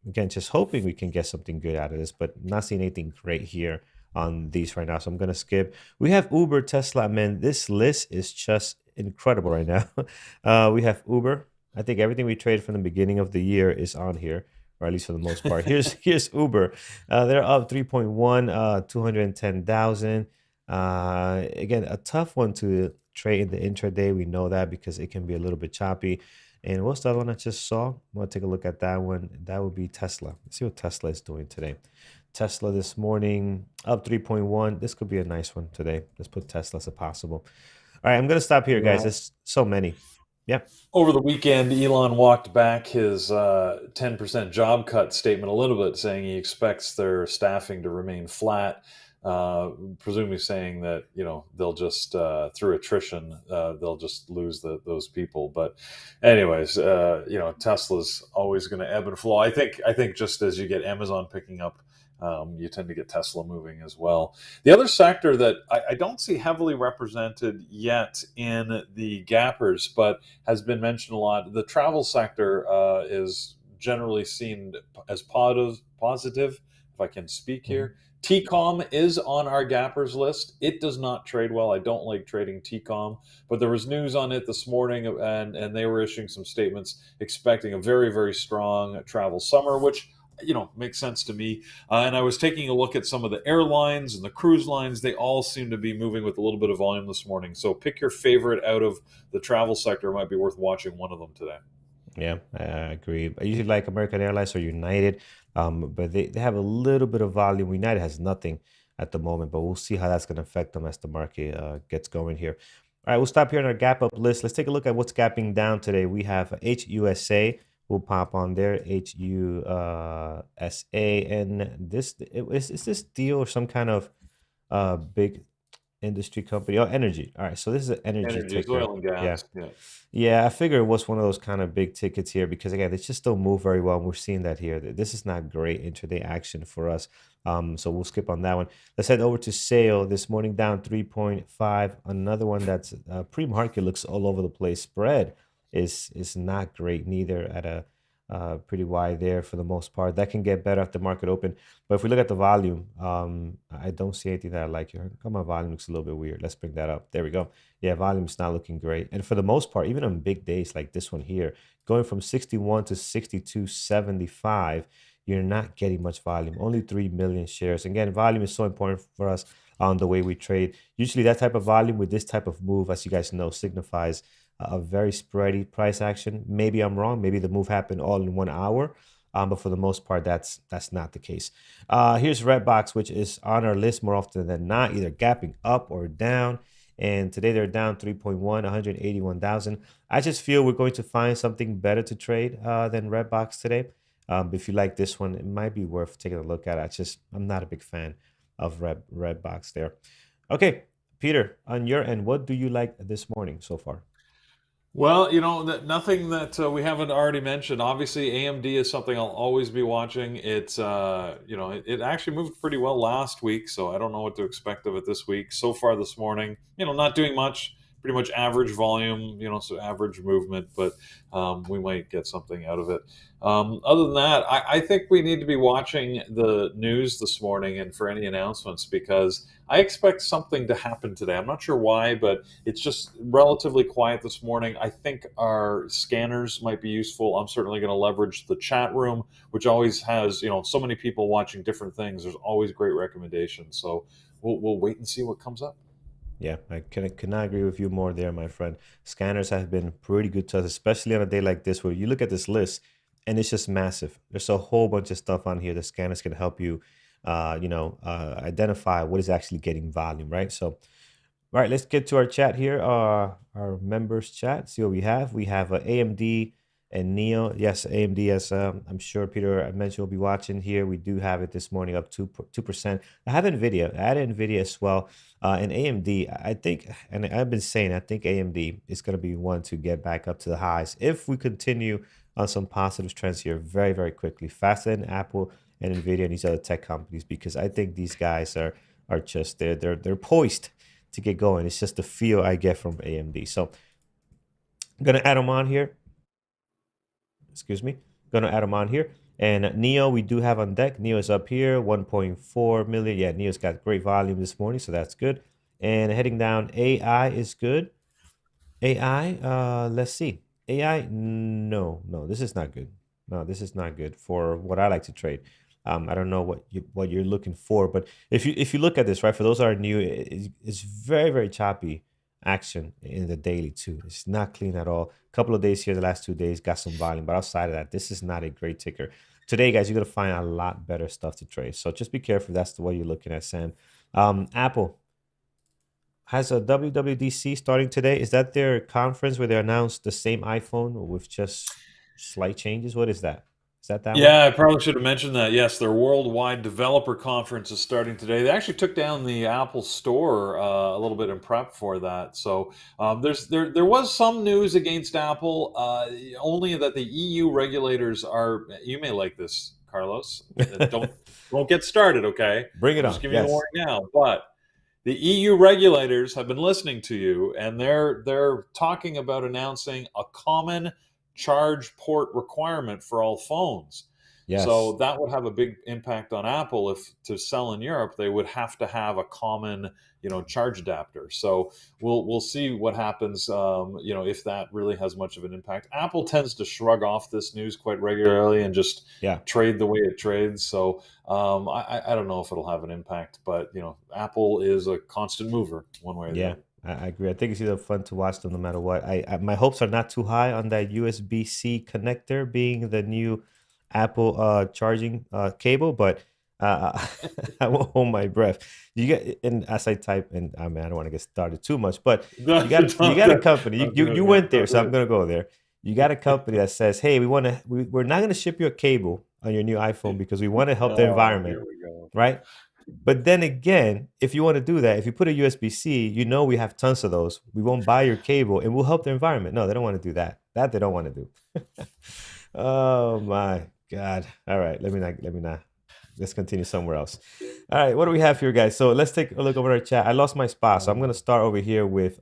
[SPEAKER 2] Again, just hoping we can get something good out of this, but not seeing anything great here on these right now. So I'm gonna skip. We have Uber, Tesla. Man, this list is just incredible right now. We have Uber. I think everything we traded from the beginning of the year is on here, or at least for the most part. Here's Uber. They're up 3.1, 210,000. Again, a tough one to trade in the intraday. We know that because it can be a little bit choppy. And what's the other one I just saw? I want to take a look at that one. That would be Tesla. Let's see what Tesla is doing today. Tesla this morning up 3.1. This could be a nice one today. Let's put Tesla as a possible. All right, I'm going to stop here, guys.
[SPEAKER 3] Yeah.
[SPEAKER 2] There's so many. Yeah.
[SPEAKER 3] Over the weekend, Elon walked back his 10% job cut statement a little bit, saying he expects their staffing to remain flat. Presumably saying that they'll just through attrition they'll just lose those people. But anyways, Tesla's always going to ebb and flow. I think just as you get Amazon picking up, you tend to get Tesla moving as well. The other sector that I don't see heavily represented yet in the gappers, but has been mentioned a lot, the travel sector is generally seen as positive, if I can speak
[SPEAKER 2] Mhm.
[SPEAKER 3] here. TCOM is on our gappers list. It does not trade well. I don't like trading TCOM, but there was news on it this morning, and they were issuing some statements expecting a very, very strong travel summer, which makes sense to me. And I was taking a look at some of the airlines and the cruise lines. They all seem to be moving with a little bit of volume this morning. So pick your favorite out of the travel sector. It might be worth watching one of them today.
[SPEAKER 2] Yeah, I agree. I usually like American Airlines or United, but they have a little bit of volume. United has nothing at the moment, but we'll see how that's going to affect them as the market gets going here. All right, we'll stop here on our gap up list. Let's take a look at what's gapping down today. We have HUSA will pop on there, HUSA, and is this deal or some kind of big industry company? Oh, energy. All right, so this is an energy
[SPEAKER 3] Energy is
[SPEAKER 2] ticker.
[SPEAKER 3] oil and
[SPEAKER 2] Yeah.
[SPEAKER 3] gas. Yeah.
[SPEAKER 2] Yeah, I figure it was one of those kind of big tickets here because again, they just don't move very well. And we're seeing that here. This is not great intraday action for us. So we'll skip on that one. Let's head over to sale this morning down 3.5. Another one that's pre-market looks all over the place. Spread is not great neither at a pretty wide there for the most part. That can get better after market open. But if we look at the volume, I don't see anything that I like here. Come on, volume looks a little bit weird. Let's bring that up. There we go. Yeah, volume is not looking great. And for the most part, even on big days like this one here, going from 61 to 62.75, you're not getting much volume. Only 3 million shares. Again, volume is so important for us on the way we trade. Usually that type of volume with this type of move, as you guys know, signifies a very spready price action. Maybe I'm wrong. Maybe the move happened all in 1 hour. But for the most part, that's not the case. Here's Redbox, which is on our list more often than not, either gapping up or down. And today they're down 3.1, 181,000. I just feel we're going to find something better to trade than Redbox today. If you like this one, it might be worth taking a look at. I'm not a big fan of Redbox there. Okay, Peter, on your end, what do you like this morning so far?
[SPEAKER 3] Well, nothing that we haven't already mentioned. Obviously, AMD is something I'll always be watching. It actually moved pretty well last week, so I don't know what to expect of it this week. So far this morning, not doing much, pretty much average volume, so average movement, but we might get something out of it. Other than that, I think we need to be watching the news this morning and for any announcements because I expect something to happen today. I'm not sure why, but it's just relatively quiet this morning. I think our scanners might be useful. I'm certainly going to leverage the chat room, which always has so many people watching different things. There's always great recommendations. So we'll wait and see what comes up.
[SPEAKER 2] Yeah, I cannot agree with you more there, my friend. Scanners have been pretty good to us, especially on a day like this where you look at this list and it's just massive. There's a whole bunch of stuff on here. The scanners can help you, identify what is actually getting volume, right? So, all right, let's get to our chat here, our members chat. See what we have. We have AMD and Neo. Yes, AMD, as I'm sure Peter I mentioned, will be watching here. We do have it this morning up 2%. I have NVIDIA. I added NVIDIA as well. And AMD, I think, and I've been saying, I think AMD is going to be one to get back up to the highs if we continue on some positive trends here very, very quickly, faster than Apple and NVIDIA and these other tech companies, because I think these guys are just they're poised to get going. It's just the feel I get from AMD. So I'm gonna add them on here. Excuse me. Gonna add them on here. And Neo, we do have on deck. Neo is up here, 1.4 million. Yeah, Neo's got great volume this morning, so that's good. And heading down, AI is good. AI, let's see. AI, no, this is not good. No, this is not good for what I like to trade. I don't know what you're looking for, but if you look at this, right, for those that are new, it's very, very choppy action in the daily too. It's not clean at all. A couple of days here, the last 2 days got some volume, but outside of that, this is not a great ticker. Today, guys, you're gonna find a lot better stuff to trade. So just be careful. That's the way you're looking at, Sam. Apple has a WWDC starting today. Is that their conference where they announced the same iPhone with just slight changes? What is that? Is that one?
[SPEAKER 3] Yeah, I probably should have mentioned that. Yes, their worldwide developer conference is starting today. They actually took down the Apple Store a little bit in prep for that. So there was some news against Apple, only that the EU regulators are. You may like this, Carlos. Don't get started, okay?
[SPEAKER 2] Bring it
[SPEAKER 3] I'm
[SPEAKER 2] on.
[SPEAKER 3] just giving you
[SPEAKER 2] Yes.
[SPEAKER 3] the warning now. But the EU regulators have been listening to you, and they're talking about announcing a common charge port requirement for all phones. So
[SPEAKER 2] Yes.
[SPEAKER 3] that would have a big impact on Apple. If to sell in Europe, they would have to have a common, charge adapter. So we'll see what happens. If that really has much of an impact. Apple tends to shrug off this news quite regularly and just
[SPEAKER 2] Yeah.
[SPEAKER 3] trade the way it trades. So I don't know if it'll have an impact, but Apple is a constant mover one way or the
[SPEAKER 2] Yeah.
[SPEAKER 3] other.
[SPEAKER 2] I agree. I think it's either fun to watch them no matter what. My hopes are not too high on that USB-C connector being the new Apple charging cable, but I won't hold my breath. You get and as I type, and I mean I don't want to get started too much, but you got a company. You went there, so I'm gonna go there. You got a company that says, "Hey, we're not gonna ship you a cable on your new iPhone because we want to help the
[SPEAKER 3] Oh,
[SPEAKER 2] environment,"
[SPEAKER 3] here we go.
[SPEAKER 2] right? But then again, if you want to do that, if you put a USB-C, we have tons of those. We won't buy your cable and we'll help the environment. No, they don't want to do that. That they don't want to do. Oh my God. All right. Let me not. Let's continue somewhere else. All right. What do we have here, guys? So let's take a look over our chat. I lost my spot. So I'm going to start over here with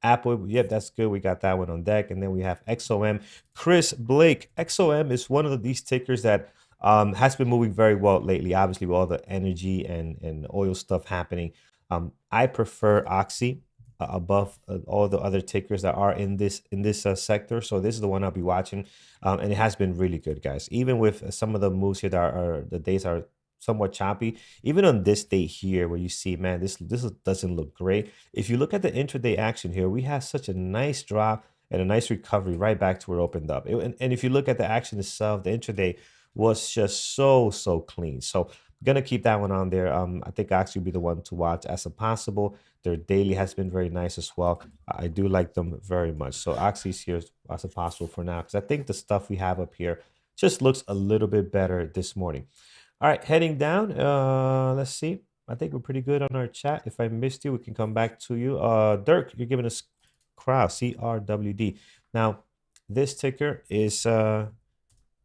[SPEAKER 2] Apple. Yep, that's good. We got that one on deck. And then we have XOM. Chris Blake. XOM is one of these tickers that has been moving very well lately, obviously, with all the energy and oil stuff happening. I prefer Oxy above all the other tickers that are in this sector. So this is the one I'll be watching, and it has been really good, guys. Even with some of the moves here that are the days are somewhat choppy. Even on this day here, where you see, man, this doesn't look great. If you look at the intraday action here, we have such a nice drop and a nice recovery right back to where it opened up. And if you look at the action itself, the intraday was just so clean. So gonna keep that one on there. I think Oxy will be the one to watch as a possible. Their daily has been very nice as well. I do like them very much. So Oxy's here as a possible for now, because I think the stuff we have up here just looks a little bit better this morning. All right, heading down. Let's see. I think we're pretty good on our chat. If I missed you, we can come back to you. Dirk, you're giving us crowd, CRWD. Now, this ticker is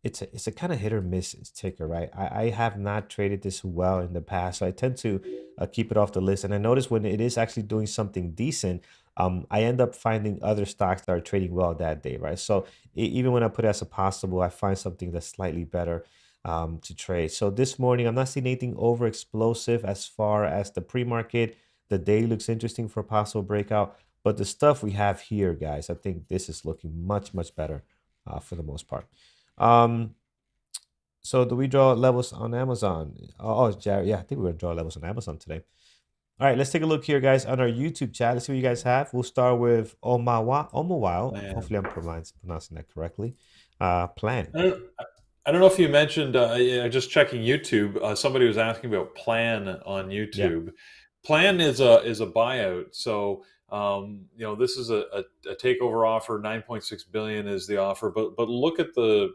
[SPEAKER 2] it's a kind of hit or miss ticker, right? I have not traded this well in the past, so I tend to keep it off the list. And I notice when it is actually doing something decent, I end up finding other stocks that are trading well that day, right? So even when I put it as a possible, I find something that's slightly better to trade. So this morning, I'm not seeing anything over explosive as far as the pre-market. The day looks interesting for a possible breakout, but the stuff we have here, guys, I think this is looking much better for the most part. So do we draw levels on Amazon? Oh, Jared, yeah, I think we're gonna draw levels on Amazon today. All right, let's take a look here, guys, on our YouTube chat. Let's see what you guys have. We'll start with Omawa.
[SPEAKER 3] Man.
[SPEAKER 2] Hopefully I'm pronouncing that correctly. plan.
[SPEAKER 3] I don't know if you mentioned, just checking YouTube, somebody was asking about Plan on
[SPEAKER 2] Yeah.
[SPEAKER 3] YouTube. Plan is a buyout. So, this is a takeover offer. 9.6 billion is the offer, but look at the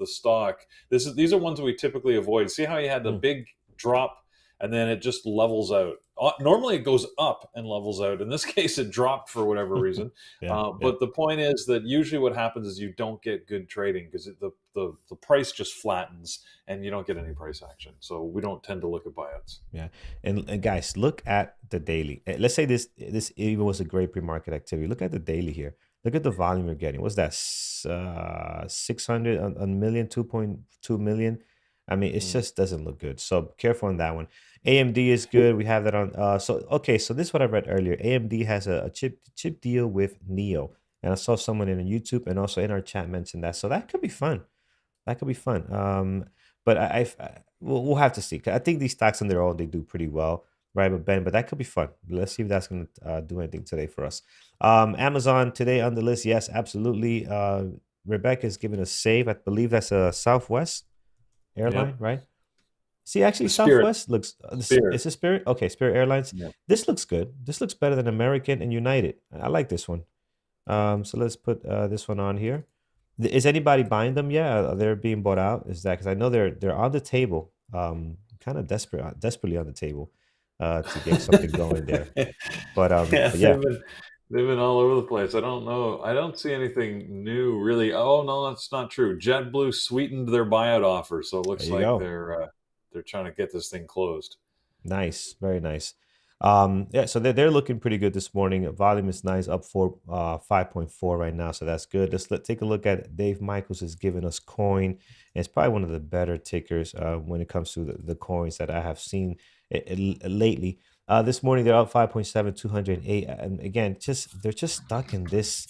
[SPEAKER 3] stock. These are ones that we typically avoid. See how you had the
[SPEAKER 2] Mm,
[SPEAKER 3] big drop and then it just levels out. Normally it goes up and levels out. In this case, it dropped for whatever reason.
[SPEAKER 2] yeah. Yeah.
[SPEAKER 3] But the point is that usually what happens is you don't get good trading because the price just flattens and you don't get any price action. So we don't tend to look at buyouts.
[SPEAKER 2] Yeah, and guys, look at the daily. Let's say this even was a great pre-market activity. Look at the daily here. Look at the volume you're getting. What's that? 600 a million, 2.2 million. I mean, it
[SPEAKER 3] Mm.
[SPEAKER 2] just doesn't look good. So careful on that one. AMD is good. We have that on. So okay, so this is what I read earlier. AMD has a chip deal with Neo, and I saw someone in YouTube and also in our chat mention that. So that could be fun. That could be fun. But we'll have to see. 'Cause I think these stocks on their own they do pretty well, right? But that could be fun. Let's see if that's going to do anything today for us. Amazon today on the list, yes, absolutely. Rebecca is giving a save. I believe that's a Southwest airline,
[SPEAKER 3] Yep.
[SPEAKER 2] right? See, actually,
[SPEAKER 3] Spirit.
[SPEAKER 2] Southwest looks.
[SPEAKER 3] Spirit.
[SPEAKER 2] It's a Spirit. Okay, Spirit Airlines.
[SPEAKER 3] Yeah.
[SPEAKER 2] This looks good. This looks better than American and United. I like this one. So let's put this one on here. Is anybody buying them yet? Are they being bought out? Is that because I know they're on the table, kind of desperately on the table, to get something going there.
[SPEAKER 3] Yeah,
[SPEAKER 2] But yeah,
[SPEAKER 3] they've been all over the place. I don't know. I don't see anything new really. Oh no, that's not true. JetBlue sweetened their buyout offer, so it
[SPEAKER 2] there
[SPEAKER 3] looks
[SPEAKER 2] you
[SPEAKER 3] like
[SPEAKER 2] go.
[SPEAKER 3] they're trying to get this thing closed.
[SPEAKER 2] Nice, very nice. Yeah, so they're looking pretty good this morning. Volume is nice, up 5.4 right now, so that's good. Take a look at Dave Michaels is giving us coin. And it's probably one of the better tickers when it comes to the coins that I have seen lately. This morning they're up 5.7, 208. And again, they're just stuck in this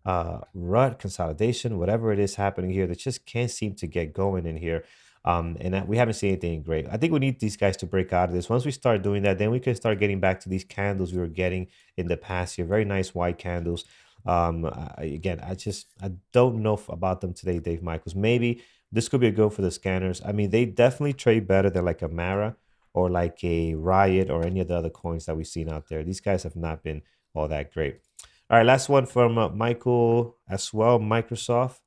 [SPEAKER 2] rut consolidation, whatever it is happening here. They just can't seem to get going in here. And we haven't seen anything great. I think we need these guys to break out of this. Once we start doing that, then we can start getting back to these candles we were getting in the past here. Very nice white candles. Again, I don't know about them today, Dave Michaels. Maybe this could be a go for the scanners. I mean, they definitely trade better than like a Mara or like a Riot or any of the other coins that we've seen out there. These guys have not been all that great. All right, last one from Michael as well, Microsoft.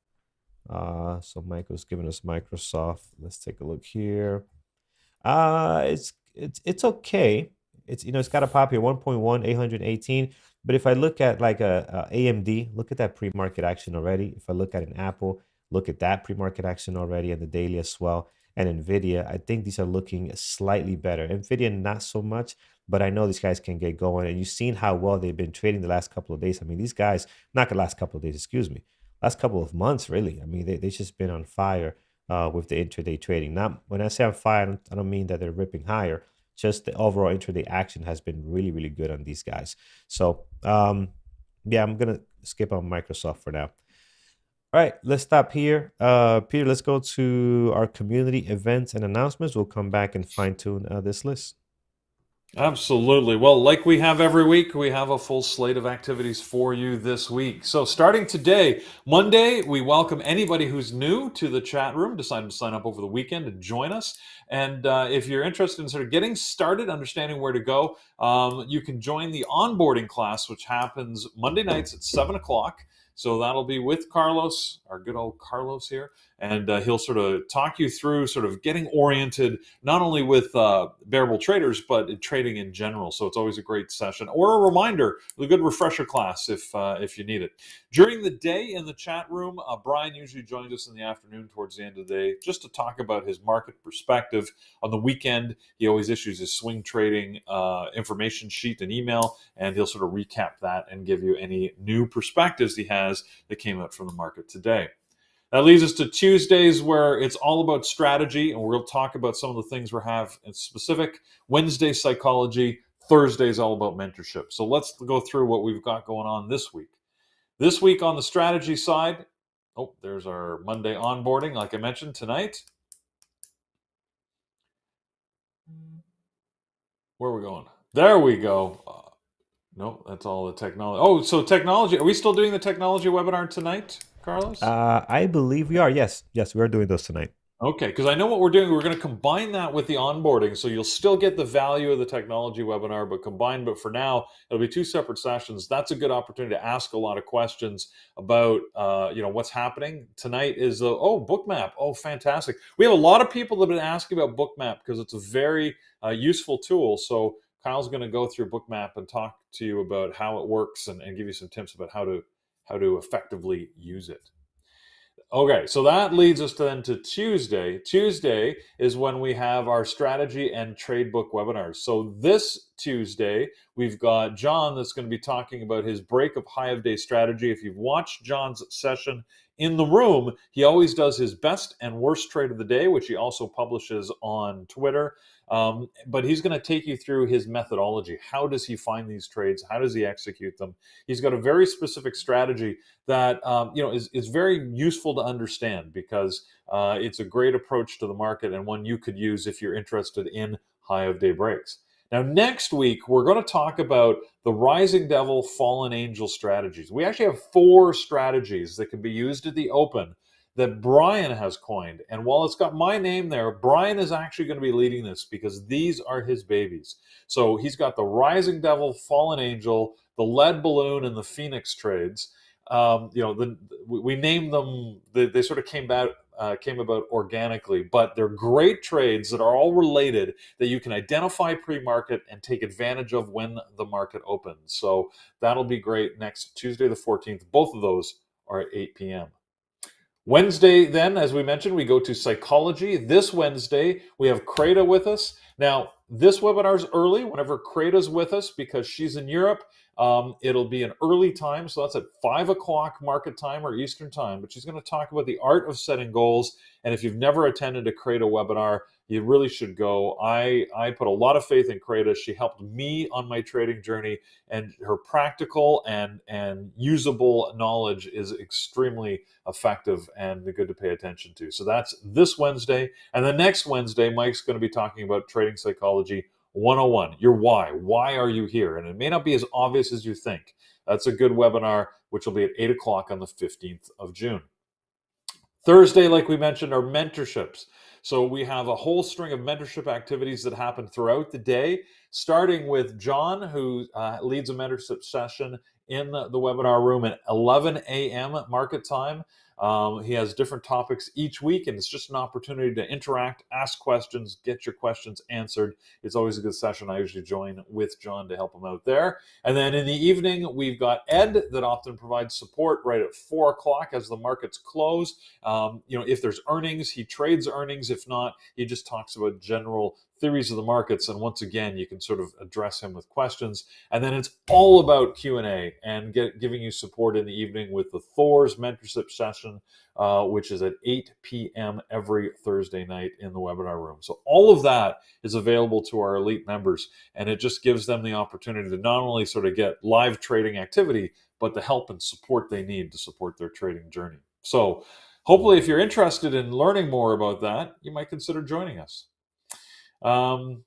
[SPEAKER 2] So Michael's giving us Microsoft. Let's take a look here. It's okay. It's got a pop here 1.1 818. But if I look at like a AMD, look at that pre-market action already. If I look at an Apple, look at that pre-market action already and the daily as well. And Nvidia, I think these are looking slightly better. Nvidia not so much, but I know these guys can get going. And you've seen how well they've been trading the last couple of days. I mean, these guys, not the last couple of days, excuse me, last couple of months, really. I mean, they just been on fire with the intraday trading. Not when I say on fire, I don't mean that they're ripping higher. Just the overall intraday action has been really, really good on these guys. So, yeah, I'm gonna skip on Microsoft for now. All right, let's stop here. Peter, let's go to our community events and announcements. We'll come back and fine tune this list.
[SPEAKER 3] Absolutely. Well, like we have every week, we have a full slate of activities for you this week. So, starting today, Monday, we welcome anybody who's new to the chat room, decided to sign up over the weekend and join us. And if you're interested in sort of getting started, understanding where to go, you can join the onboarding class, which happens Monday nights at 7 o'clock. So that'll be with Carlos, our good old Carlos here, and he'll sort of talk you through sort of getting oriented not only with variable traders, but trading in general. So it's always a great session or a reminder, a good refresher class if you need it. During the day in the chat room, Brian usually joins us in the afternoon towards the end of the day just to talk about his market perspective. On the weekend, he always issues his swing trading information sheet and email, and he'll sort of recap that and give you any new perspectives he has that came out from the market today. That leads us to Tuesdays, where it's all about strategy, and we'll talk about some of the things we have in specific. Wednesday, psychology. Thursday is all about mentorship. So let's go through what we've got going on this week. This week on the strategy side, there's our Monday onboarding, like I mentioned tonight. Where are we going? There we go. No, that's all the technology. Oh, so technology. Are we still doing the technology webinar tonight, Carlos?
[SPEAKER 2] I believe we are. Yes, we are doing those tonight.
[SPEAKER 3] Okay, because I know what we're doing. We're going to combine that with the onboarding, so you'll still get the value of the technology webinar, but combined. But for now, it'll be two separate sessions. That's a good opportunity to ask a lot of questions about, what's happening tonight. Is Bookmap? Oh, fantastic! We have a lot of people that have been asking about Bookmap because it's a very useful tool. So Kyle's going to go through Bookmap and talk to you about how it works and give you some tips about how to effectively use it. Okay, so that leads us then to Tuesday. Tuesday is when we have our strategy and trade book webinars. So this Tuesday, we've got John that's going to be talking about his break of high of day strategy. If you've watched John's session in the room, he always does his best and worst trade of the day, which he also publishes on Twitter. But he's going to take you through his methodology. How does he find these trades? How does he execute them? He's got a very specific strategy that is very useful to understand because it's a great approach to the market and one you could use if you're interested in high of day breaks. Now, next week, we're going to talk about the Rising Devil, Fallen Angel strategies. We actually have 4 strategies that can be used at the open that Brian has coined. And while it's got my name there, Brian is actually going to be leading this because these are his babies. So he's got the Rising Devil, Fallen Angel, the Lead Balloon, and the Phoenix trades. We named them. They sort of came about organically, but they're great trades that are all related that you can identify pre-market and take advantage of when the market opens. So that'll be great next Tuesday, the 14th. Both of those are at 8 p.m. Wednesday, then, as we mentioned, we go to psychology. This Wednesday, we have Kreda with us. Now, this webinar is early whenever Kreda's with us because she's in Europe. It'll be an early time, so that's at 5 o'clock market time or Eastern time. But she's going to talk about the art of setting goals. And if you've never attended a Kreda webinar, you really should go. I put a lot of faith in Kreda. She helped me on my trading journey, and her practical and usable knowledge is extremely effective and good to pay attention to. So that's this Wednesday. And the next Wednesday, Mike's going to be talking about trading psychology 101, your why. Why are you here? And it may not be as obvious as you think. That's a good webinar, which will be at 8 o'clock on the 15th of June. Thursday, like we mentioned, are mentorships. So we have a whole string of mentorship activities that happen throughout the day, starting with John, who leads a mentorship session in the webinar room at 11 a.m. market time. He has different topics each week, and it's just an opportunity to interact, ask questions, get your questions answered. It's always a good session. I usually join with John to help him out there. And then in the evening, we've got Ed that often provides support right at 4 o'clock as the markets close. If there's earnings, he trades earnings. If not, he just talks about general theories of the markets. And once again, you can sort of address him with questions. And then it's all about Q&A and giving you support in the evening with the Thor's mentorship session, which is at 8 p.m. every Thursday night in the webinar room. So all of that is available to our elite members, and it just gives them the opportunity to not only sort of get live trading activity, but the help and support they need to support their trading journey. So hopefully, if you're interested in learning more about that, you might consider joining us. And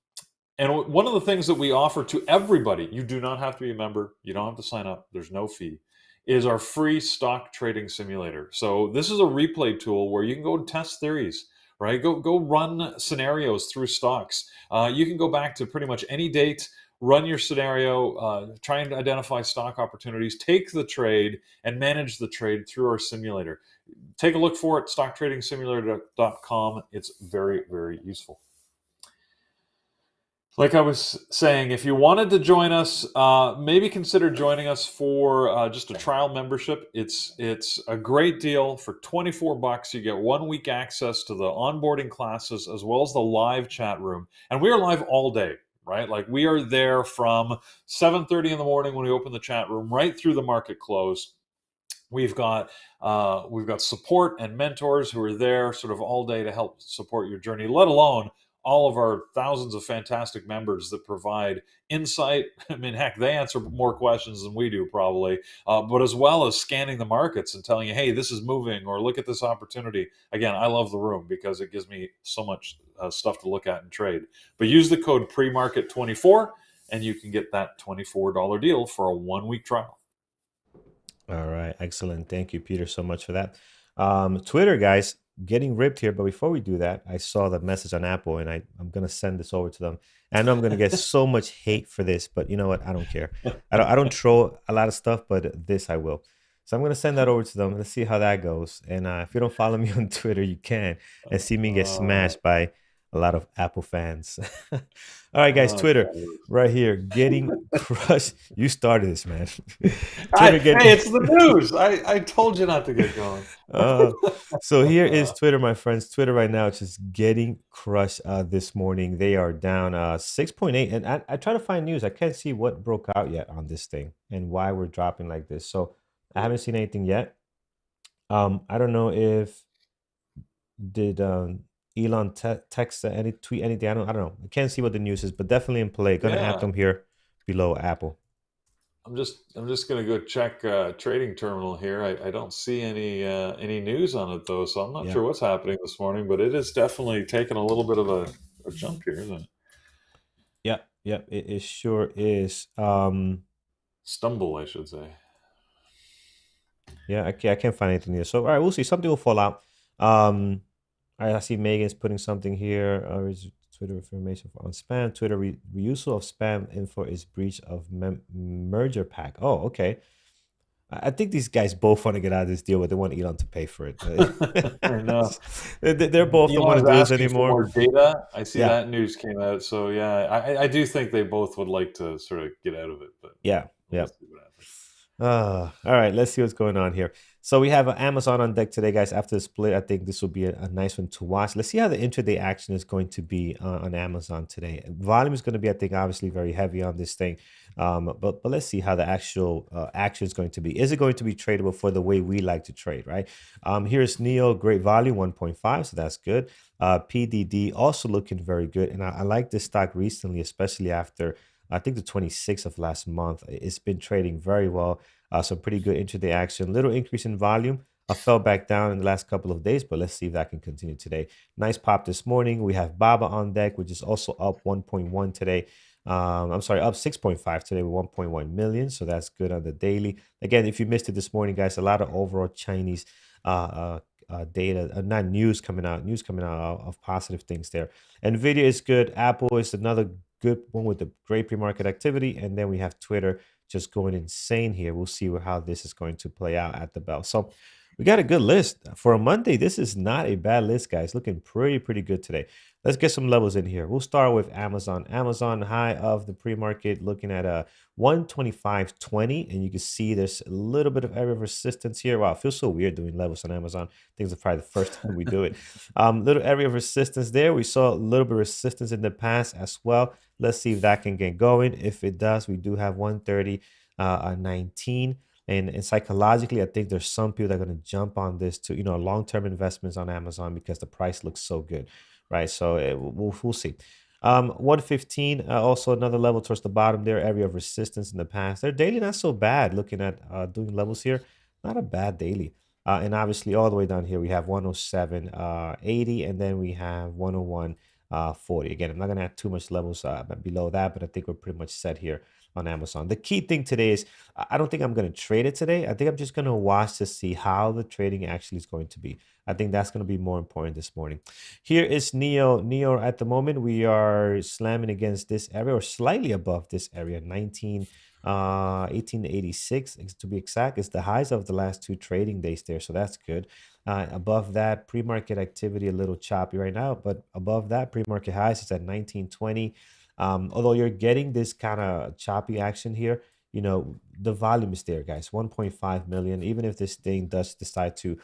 [SPEAKER 3] one of the things that we offer to everybody, you do not have to be a member, you don't have to sign up, there's no fee, is our free stock trading simulator. So this is a replay tool where you can go and test theories, right? Go run scenarios through stocks. You can go back to pretty much any date, run your scenario, try and identify stock opportunities, take the trade, and manage the trade through our simulator. Take a look for it, stocktradingsimulator.com. It's very, very useful. Like I was saying, if you wanted to join us, maybe consider joining us for just a trial membership. It's a great deal. For $24, you get 1 week access to the onboarding classes as well as the live chat room. And we are live all day, right? Like we are there from 7:30 in the morning when we open the chat room right through the market close. We've got support and mentors who are there sort of all day to help support your journey, let alone all of our thousands of fantastic members that provide insight. I mean, heck, they answer more questions than we do probably, but as well as scanning the markets and telling you, hey, this is moving, or look at this opportunity. Again, I love the room because it gives me so much stuff to look at and trade. But use the code PreMarket24 and you can get that $24 deal for a 1 week trial.
[SPEAKER 2] All right, excellent. Thank you, Peter, so much for that. Twitter, guys, getting ripped here. But before we do that, I saw the message on Apple, and I'm gonna send this over to them. I know I'm gonna get so much hate for this, but you know what? I don't care. I don't troll a lot of stuff, but this I will. So I'm gonna send that over to them. Let's see how that goes. And if you don't follow me on Twitter, you can and see me get
[SPEAKER 3] Uh,
[SPEAKER 2] smashed by a lot of Apple fans. All right, guys, Twitter
[SPEAKER 3] okay.
[SPEAKER 2] right here, getting crushed. You started this, man. Twitter
[SPEAKER 3] Hey,
[SPEAKER 2] getting
[SPEAKER 3] it's the news. I told you not to get going.
[SPEAKER 2] uh, so here is
[SPEAKER 3] Uh,
[SPEAKER 2] Twitter, my friends. Twitter right now is just getting crushed this morning. They are down 6.8. And I try to find news. I can't see what broke out yet on this thing and why we're dropping like this. So I haven't seen anything yet. I don't know if did Elon text any tweet anything. I don't know. I can't see what the news is, but definitely in play. Gonna add
[SPEAKER 3] yeah,
[SPEAKER 2] them here below Apple.
[SPEAKER 3] I'm just gonna go check trading terminal here. I don't see any news on it though, so I'm not
[SPEAKER 2] Yeah.
[SPEAKER 3] sure what's happening this morning. But it is definitely taking a little bit of a jump here, isn't it?
[SPEAKER 2] Yep. Yep. It sure is.
[SPEAKER 3] Stumble, I should say.
[SPEAKER 2] Yeah, I can't find anything here. So, all right, we'll see. Something will fall out. All right, I see Megan's putting something here. Is Twitter information on spam. Twitter reusal of spam info is breach of merger pack. Oh, okay. I think these guys both want to get out of this deal, but they want Elon to pay for it.
[SPEAKER 3] I know.
[SPEAKER 2] They're both don't want
[SPEAKER 3] Elon
[SPEAKER 2] to
[SPEAKER 3] is
[SPEAKER 2] do this
[SPEAKER 3] asking for
[SPEAKER 2] anymore.
[SPEAKER 3] more data. I see
[SPEAKER 2] Yeah,
[SPEAKER 3] that news came out. So yeah, I do think they both would like to sort of get out of it, but
[SPEAKER 2] yeah,
[SPEAKER 3] we'll
[SPEAKER 2] yeah.
[SPEAKER 3] see what happens.
[SPEAKER 2] All right, let's see what's going on here. So we have Amazon on deck today, guys. After the split, I think this will be a nice one to watch. Let's see how the intraday action is going to be on Amazon today. Volume is going to be, I think, obviously very heavy on this thing. But let's see how the actual action is going to be. Is it going to be tradable for the way we like to trade, right? Here's Neo, great volume, 1.5, so that's good. PDD also looking very good, and I like this stock recently, especially after I think the 26th of last month. It's been trading very well. Some pretty good intraday action. Little increase in volume. I fell back down in the last couple of days, but let's see if that can continue today. Nice pop this morning. We have Baba on deck, which is also up 1.1 today. I'm sorry, up 6.5 today with 1.1 million. So that's good on the daily. Again, if you missed it this morning, guys, a lot of overall Chinese data, not news coming out of positive things there. Nvidia is good. Apple is another good one with the great pre-market activity. And then we have Twitter just going insane here. We'll see how this is going to play out at the bell. So we got a good list for a Monday. This is not a bad list, guys. Looking pretty good today. Let's get some levels in here. We'll start with Amazon. Amazon high of the pre-market looking at a 125.20, and you can see there's a little bit of area of resistance here. Wow, it feels so weird doing levels on Amazon. I think it's probably the first time we do it. Little area of resistance there. We saw a little bit of resistance in the past as well. Let's see if that can get going. If it does, we do have 130, 19. And psychologically, I think there's some people that are going to jump on this to, long-term investments on Amazon because the price looks so good, right? So we'll see. 115, also another level towards the bottom there, area of resistance in the past. They're daily not so bad. Looking at doing levels here, not a bad daily. And obviously all the way down here, we have 107, 80, and then we have 101, 40. Again, I'm not going to add too much levels below that, but I think we're pretty much set here on Amazon. The key thing today is I don't think I'm going to trade it today. I think I'm just going to watch to see how the trading actually is going to be. I think that's going to be more important this morning. Here is Neo. Neo at the moment, we are slamming against this area or slightly above this area, 1886 to be exact. It's the highs of the last two trading days there, so that's good. Above that, pre-market activity a little choppy right now, but above that, pre-market highs is at 1920. Although you're getting this kind of choppy action here, the volume is there, guys. 1.5 million. Even if this thing does decide to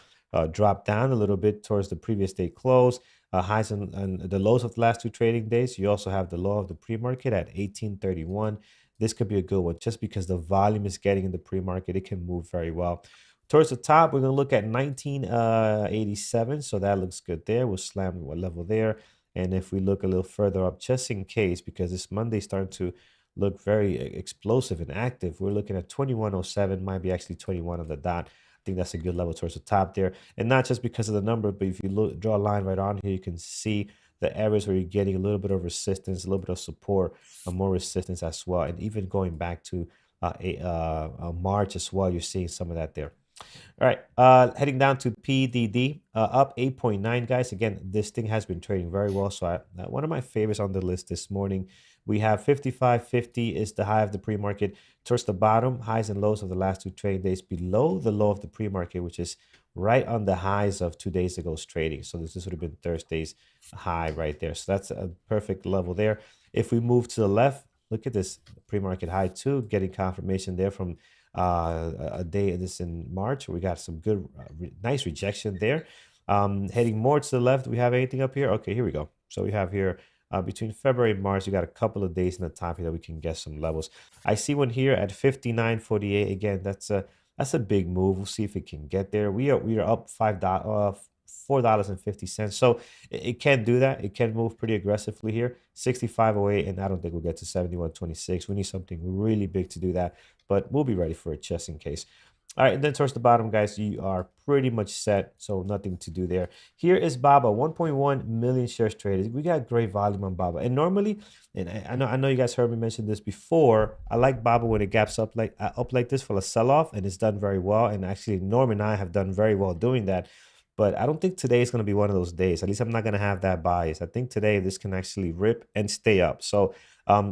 [SPEAKER 2] drop down a little bit towards the previous day close, highs and the lows of the last two trading days, you also have the low of the pre-market at 1831. This could be a good one just because the volume is getting in the pre-market. It can move very well. Towards the top, we're going to look at 1987. So that looks good there. We'll slam what level there. And if we look a little further up, just in case, because this Monday starting to look very explosive and active, we're looking at 2107, might be actually 21 on the dot. I think that's a good level towards the top there. And not just because of the number, but if you draw a line right on here, you can see the areas where you're getting a little bit of resistance, a little bit of support, and more resistance as well. And even going back to March as well. You're seeing some of that there. All right, heading down to PDD, up 8.9, guys. Again, this thing has been trading very well. So one of my favorites on the list this morning, we have 55.50 is the high of the pre-market. Towards the bottom, highs and lows of the last two trading days, below the low of the pre-market, which is right on the highs of 2 days ago's trading. So this would have been Thursday's high right there. So that's a perfect level there. If we move to the left, look at this pre-market high too, getting confirmation there from a day this in March. We got some good, nice rejection there. Heading more to the left, we have anything up here? Okay, here we go. So we have here between February and March, you got a couple of days in the time here that we can get some levels. I see one here at 59.48. Again, that's a big move. We'll see if it can get there. We are up $4.50. So it can do that. It can move pretty aggressively here. 65.08, and I don't think we'll get to 71.26. We need something really big to do that, but we'll be ready for it just in case. All right, and then towards the bottom, guys, you are pretty much set, so nothing to do there. Here is BABA, 1.1 million shares traded. We got great volume on BABA, and normally, and I know you guys heard me mention this before. I like BABA when it gaps up like this for a sell-off, and it's done very well. And actually, Norm and I have done very well doing that. But I don't think today is going to be one of those days. At least I'm not going to have that bias. I think today this can actually rip and stay up. So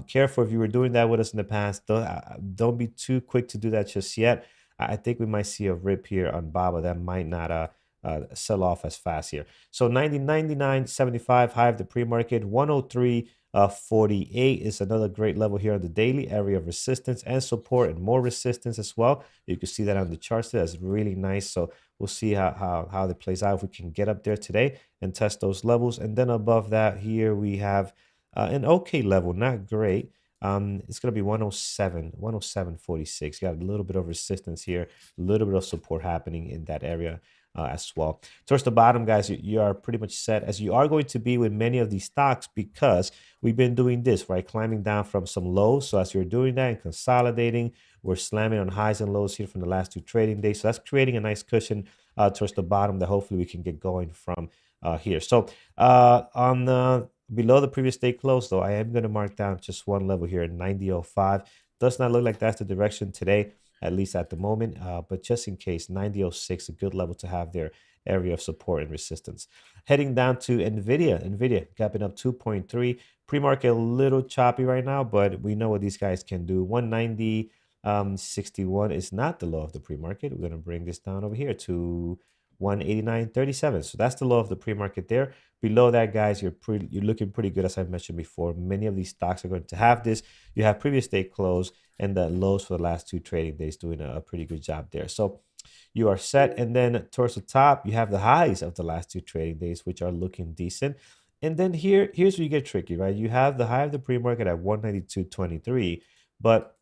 [SPEAKER 2] careful if you were doing that with us in the past. Don't be too quick to do that just yet. I think we might see a rip here on BABA that might not sell off as fast here. So 99.75 high of the pre-market, 103.48 is another great level here on the daily area of resistance and support, and more resistance as well. You can see that on the charts there. That's really nice. So we'll see how it plays out if we can get up there today and test those levels. And then above that here we have an okay level, not great. It's going to be 107.46. You got a little bit of resistance here, a little bit of support happening in that area as well. Towards the bottom, guys, you are pretty much set, as you are going to be with many of these stocks, because we've been doing this, right? Climbing down from some lows. So as you're doing that and consolidating, we're slamming on highs and lows here from the last two trading days. So that's creating a nice cushion towards the bottom that hopefully we can get going from here. So below the previous day close, though, I am going to mark down just one level here at 90.05. Does not look like that's the direction today, at least at the moment. But just in case, 90.06, a good level to have there, area of support and resistance. Heading down to NVIDIA gapping up 2.3. Pre-market a little choppy right now, but we know what these guys can do. 190.61 is not the low of the pre-market. We're going to bring this down over here to 189.37. So that's the low of the pre-market there. Below that, guys, you're looking pretty good, as I mentioned before. Many of these stocks are going to have this. You have previous day close and the lows for the last two trading days, doing a pretty good job there. So you are set. And then towards the top, you have the highs of the last two trading days, which are looking decent. And then here's where you get tricky, right? You have the high of the pre-market at 192.23, but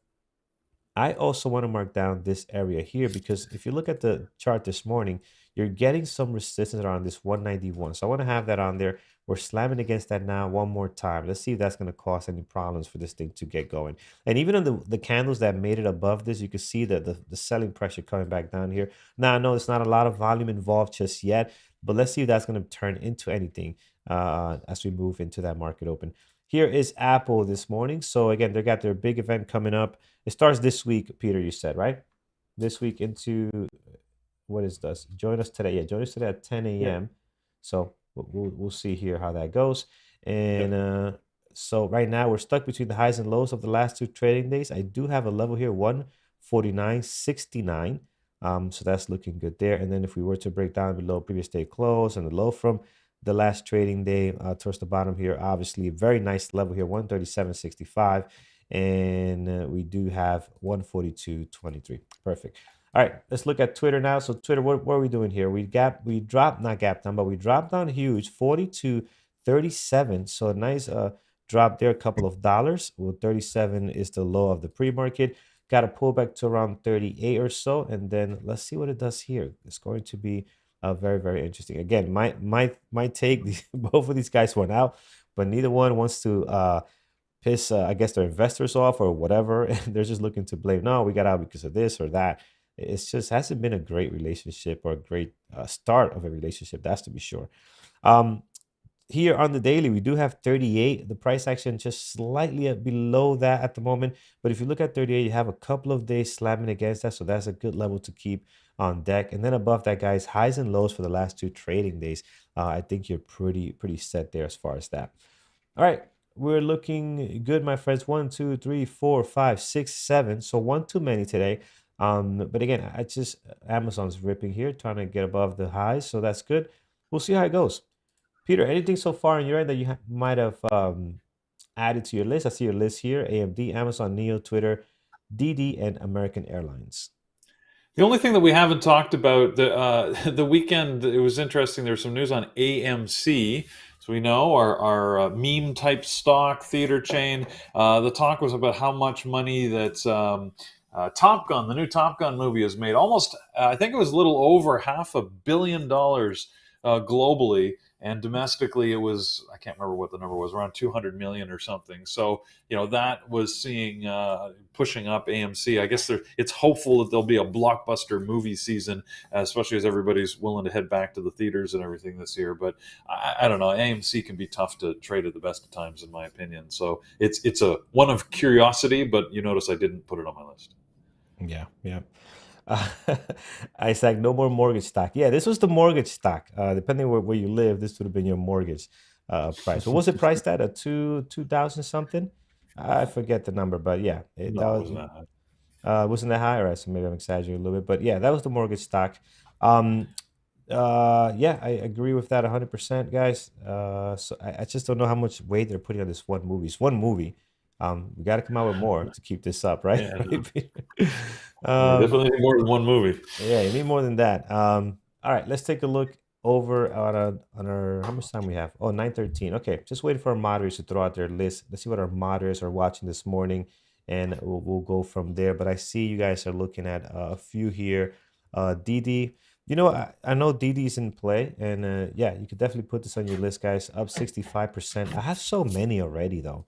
[SPEAKER 2] I also want to mark down this area here, because if you look at the chart this morning, you're getting some resistance around this 191. So I want to have that on there. We're slamming against that now one more time. Let's see if that's going to cause any problems for this thing to get going. And even on the candles that made it above this, you can see that the selling pressure coming back down here. Now, I know it's not a lot of volume involved just yet, but let's see if that's going to turn into anything as we move into that market open. Here is Apple this morning. So again, they got their big event coming up. It starts this week, Peter, you said, right? This week into, what is this? Join us today. Yeah, join us today at 10 a.m.
[SPEAKER 3] Yeah.
[SPEAKER 2] So we'll see here how that goes. And so right now we're stuck between the highs and lows of the last two trading days. I do have a level here, 149.69. So that's looking good there. And then if we were to break down below previous day close and the low from the last trading day towards the bottom here, obviously a very nice level here, 137.65. And we do have 142.23. Perfect. All right, let's look at Twitter now. So Twitter, what are we doing here? We dropped down huge, 42.37. So a nice drop there, a couple of dollars. Well, 37 is the low of the pre-market. Got to pull back to around 38 or so. And then let's see what it does here. It's going to be very, very interesting. Again, my take, both of these guys went out, but neither one wants to piss, I guess, their investors off or whatever. And they're just looking to blame, no, we got out because of this or that. It's just hasn't been a great relationship or a great start of a relationship, that's to be sure. Here on the daily, we do have 38. The price action just slightly below that at the moment. But if you look at 38, you have a couple of days slamming against that. So that's a good level to keep on deck. And then above that, guys, highs and lows for the last 2 trading days. I think you're pretty set there as far as that. All right. We're looking good, my friends. 1, 2, 3, 4, 5, 6, 7. So one too many today. But again, I just Amazon's ripping here, trying to get above the highs. So that's good. We'll see how it goes. Peter, anything so far on your end that you might have added to your list? I see your list here: AMD, Amazon, Neo, Twitter, DD, and American Airlines.
[SPEAKER 3] The only thing that we haven't talked about the weekend, it was interesting. There was some news on AMC. So we know our meme type stock theater chain. The talk was about how much money that Top Gun, the new Top Gun movie, has made. Almost, I think it was a little over $500 million globally, and domestically it was, I can't remember what the number was, around 200 million or something. So that was seeing pushing up AMC. I guess it's hopeful that there'll be a blockbuster movie season, especially as everybody's willing to head back to the theaters and everything this year. But I don't know, AMC can be tough to trade at the best of times, in my opinion. So it's a one of curiosity, but you notice I didn't put it on my list.
[SPEAKER 2] Yeah, yeah. Uh, Isaac, no more mortgage stock. Yeah, this was the mortgage stock. Depending where you live, this would have been your mortgage price. What was it priced at? A 2,000 something? I forget the number, but yeah, that
[SPEAKER 3] No, it
[SPEAKER 2] was
[SPEAKER 3] wasn't that high.
[SPEAKER 2] wasn't that high, or so maybe I'm exaggerating a little bit, but yeah, that was the mortgage stock. Um, yeah, I agree with that 100%, guys. So I just don't know how much weight they're putting on this one movie. It's one movie. We got to come out with more to keep this up, right?
[SPEAKER 3] Yeah, no.
[SPEAKER 2] Right, Peter?
[SPEAKER 3] You
[SPEAKER 2] um,
[SPEAKER 3] definitely need more than one movie.
[SPEAKER 2] yeah, you need more than that. All right, let's take a look over on our how much time we have. Oh, 9:13. Okay, just waiting for our moderators to throw out their list. Let's see what our moderators are watching this morning, and we'll go from there. But I see you guys are looking at a few here. DD, I know DD's in play, and yeah, you could definitely put this on your list, guys. Up 65%. I have so many already, though.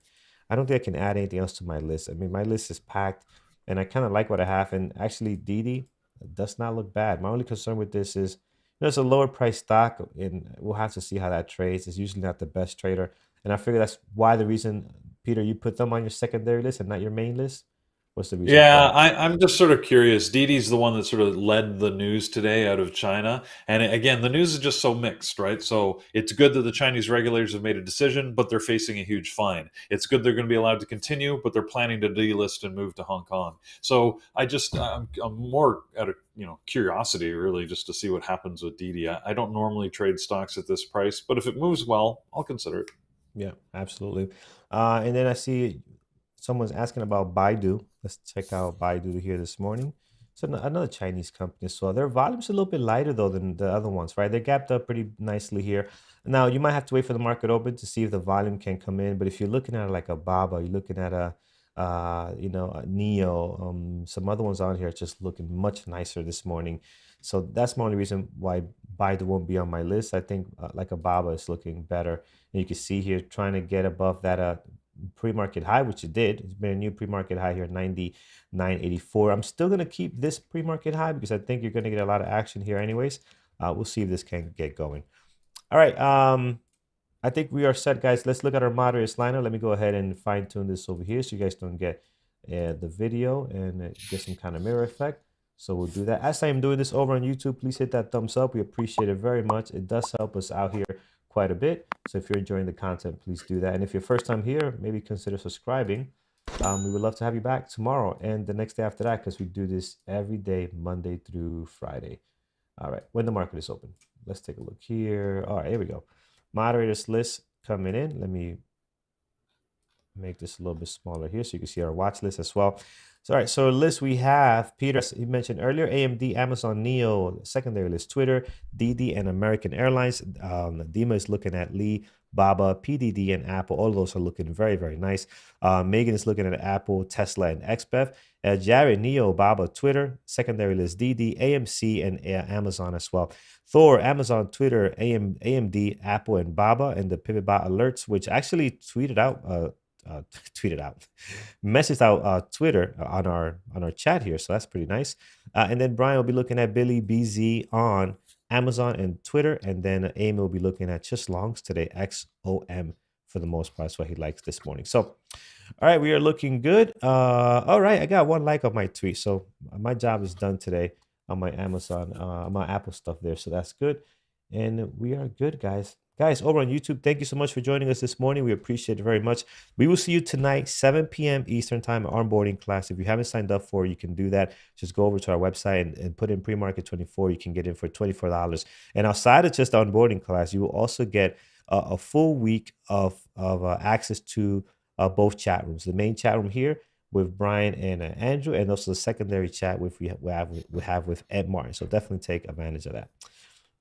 [SPEAKER 2] I don't think I can add anything else to my list. I mean, my list is packed, and I kind of like what I have. And actually, DD does not look bad. My only concern with this is, it's a lower price stock, and we'll have to see how that trades. It's usually not the best trader, and I figure that's why the reason, Peter, you put them on your secondary list and not your main list. What's the reason for
[SPEAKER 3] Yeah,
[SPEAKER 2] that?
[SPEAKER 3] I'm just sort of curious. Didi's the one that sort of led the news today out of China. And again, the news is just so mixed, right? So it's good that the Chinese regulators have made a decision, but they're facing a huge fine. It's good they're going to be allowed to continue, but they're planning to delist and move to Hong Kong. So I'm more out of curiosity, really, just to see what happens with Didi. I don't normally trade stocks at this price, but if it moves well, I'll consider it.
[SPEAKER 2] Yeah, absolutely. And then I see someone's asking about Baidu. Let's check out Baidu here this morning. So another Chinese company as well. Their volume's a little bit lighter though than the other ones, right? They're gapped up pretty nicely here. Now you might have to wait for the market open to see if the volume can come in. But if you're looking at like a Baba, you're looking at a Neo, some other ones on here just looking much nicer this morning. So that's my only reason why Baidu won't be on my list. I think like a Baba is looking better. And you can see here trying to get above that pre-market high, which it did. It's been a new pre-market high here, 99.84. I'm still going to keep this pre-market high because I think you're going to get a lot of action here anyways. We'll see if this can get going. All right. I think we are set, guys. Let's look at our moderators lineup. Let me go ahead and fine tune this over here so you guys don't get the video and get some kind of mirror effect. So we'll do that. As I am doing this over on YouTube, please hit that thumbs up. We appreciate it very much. It does help us out here quite a bit. So if you're enjoying the content, please do that. And if you're first time here, maybe consider subscribing. We would love to have you back tomorrow and the next day after that, because we do this every day, Monday through Friday. All right, when the market is open. Let's take a look here. All right, here we go. Moderators list coming in. Let me make this a little bit smaller here so you can see our watch list as well. So, all right, so list we have, Peter, you mentioned earlier, AMD, Amazon, Neo, secondary list, Twitter, DD, and American Airlines. Dima is looking at Lee, Baba, PDD, and Apple. All of those are looking very, very nice. Megan is looking at Apple, Tesla, and XBEV. Jared, Neo, Baba, Twitter, secondary list, DD, AMC, and Amazon as well. Thor, Amazon, Twitter, AMD, Apple, and Baba, and the Pivot Bot alerts, which actually tweeted out, messaged out Twitter on our chat here, so that's pretty nice. And then Brian will be looking at Billy, BZ, on Amazon and Twitter. And then Amy will be looking at just longs today, XOM for the most part. That's what he likes this morning. So, all right, we are looking good. All right, I got one like on my tweet. So my job is done today on my Amazon, my Apple stuff there. So that's good. And we are good, guys. Guys, over on YouTube, thank you so much for joining us this morning. We appreciate it very much. We will see you tonight, 7 p.m. Eastern Time, onboarding class. If you haven't signed up for it, you can do that. Just go over to our website and put in PreMarket 24. You can get in for $24. And outside of just the onboarding class, you will also get a full week of access to both chat rooms. The main chat room here with Brian and Andrew, and also the secondary chat we have with Ed Martin. So definitely take advantage of that.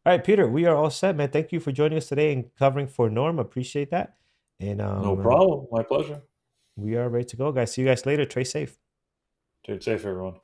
[SPEAKER 2] All right, Peter, we are all set, man. Thank you for joining us today and covering for Norm. Appreciate that. And
[SPEAKER 3] No problem. My pleasure.
[SPEAKER 2] we are ready to go, guys. See you guys later. Trade safe.
[SPEAKER 3] Stay safe, everyone.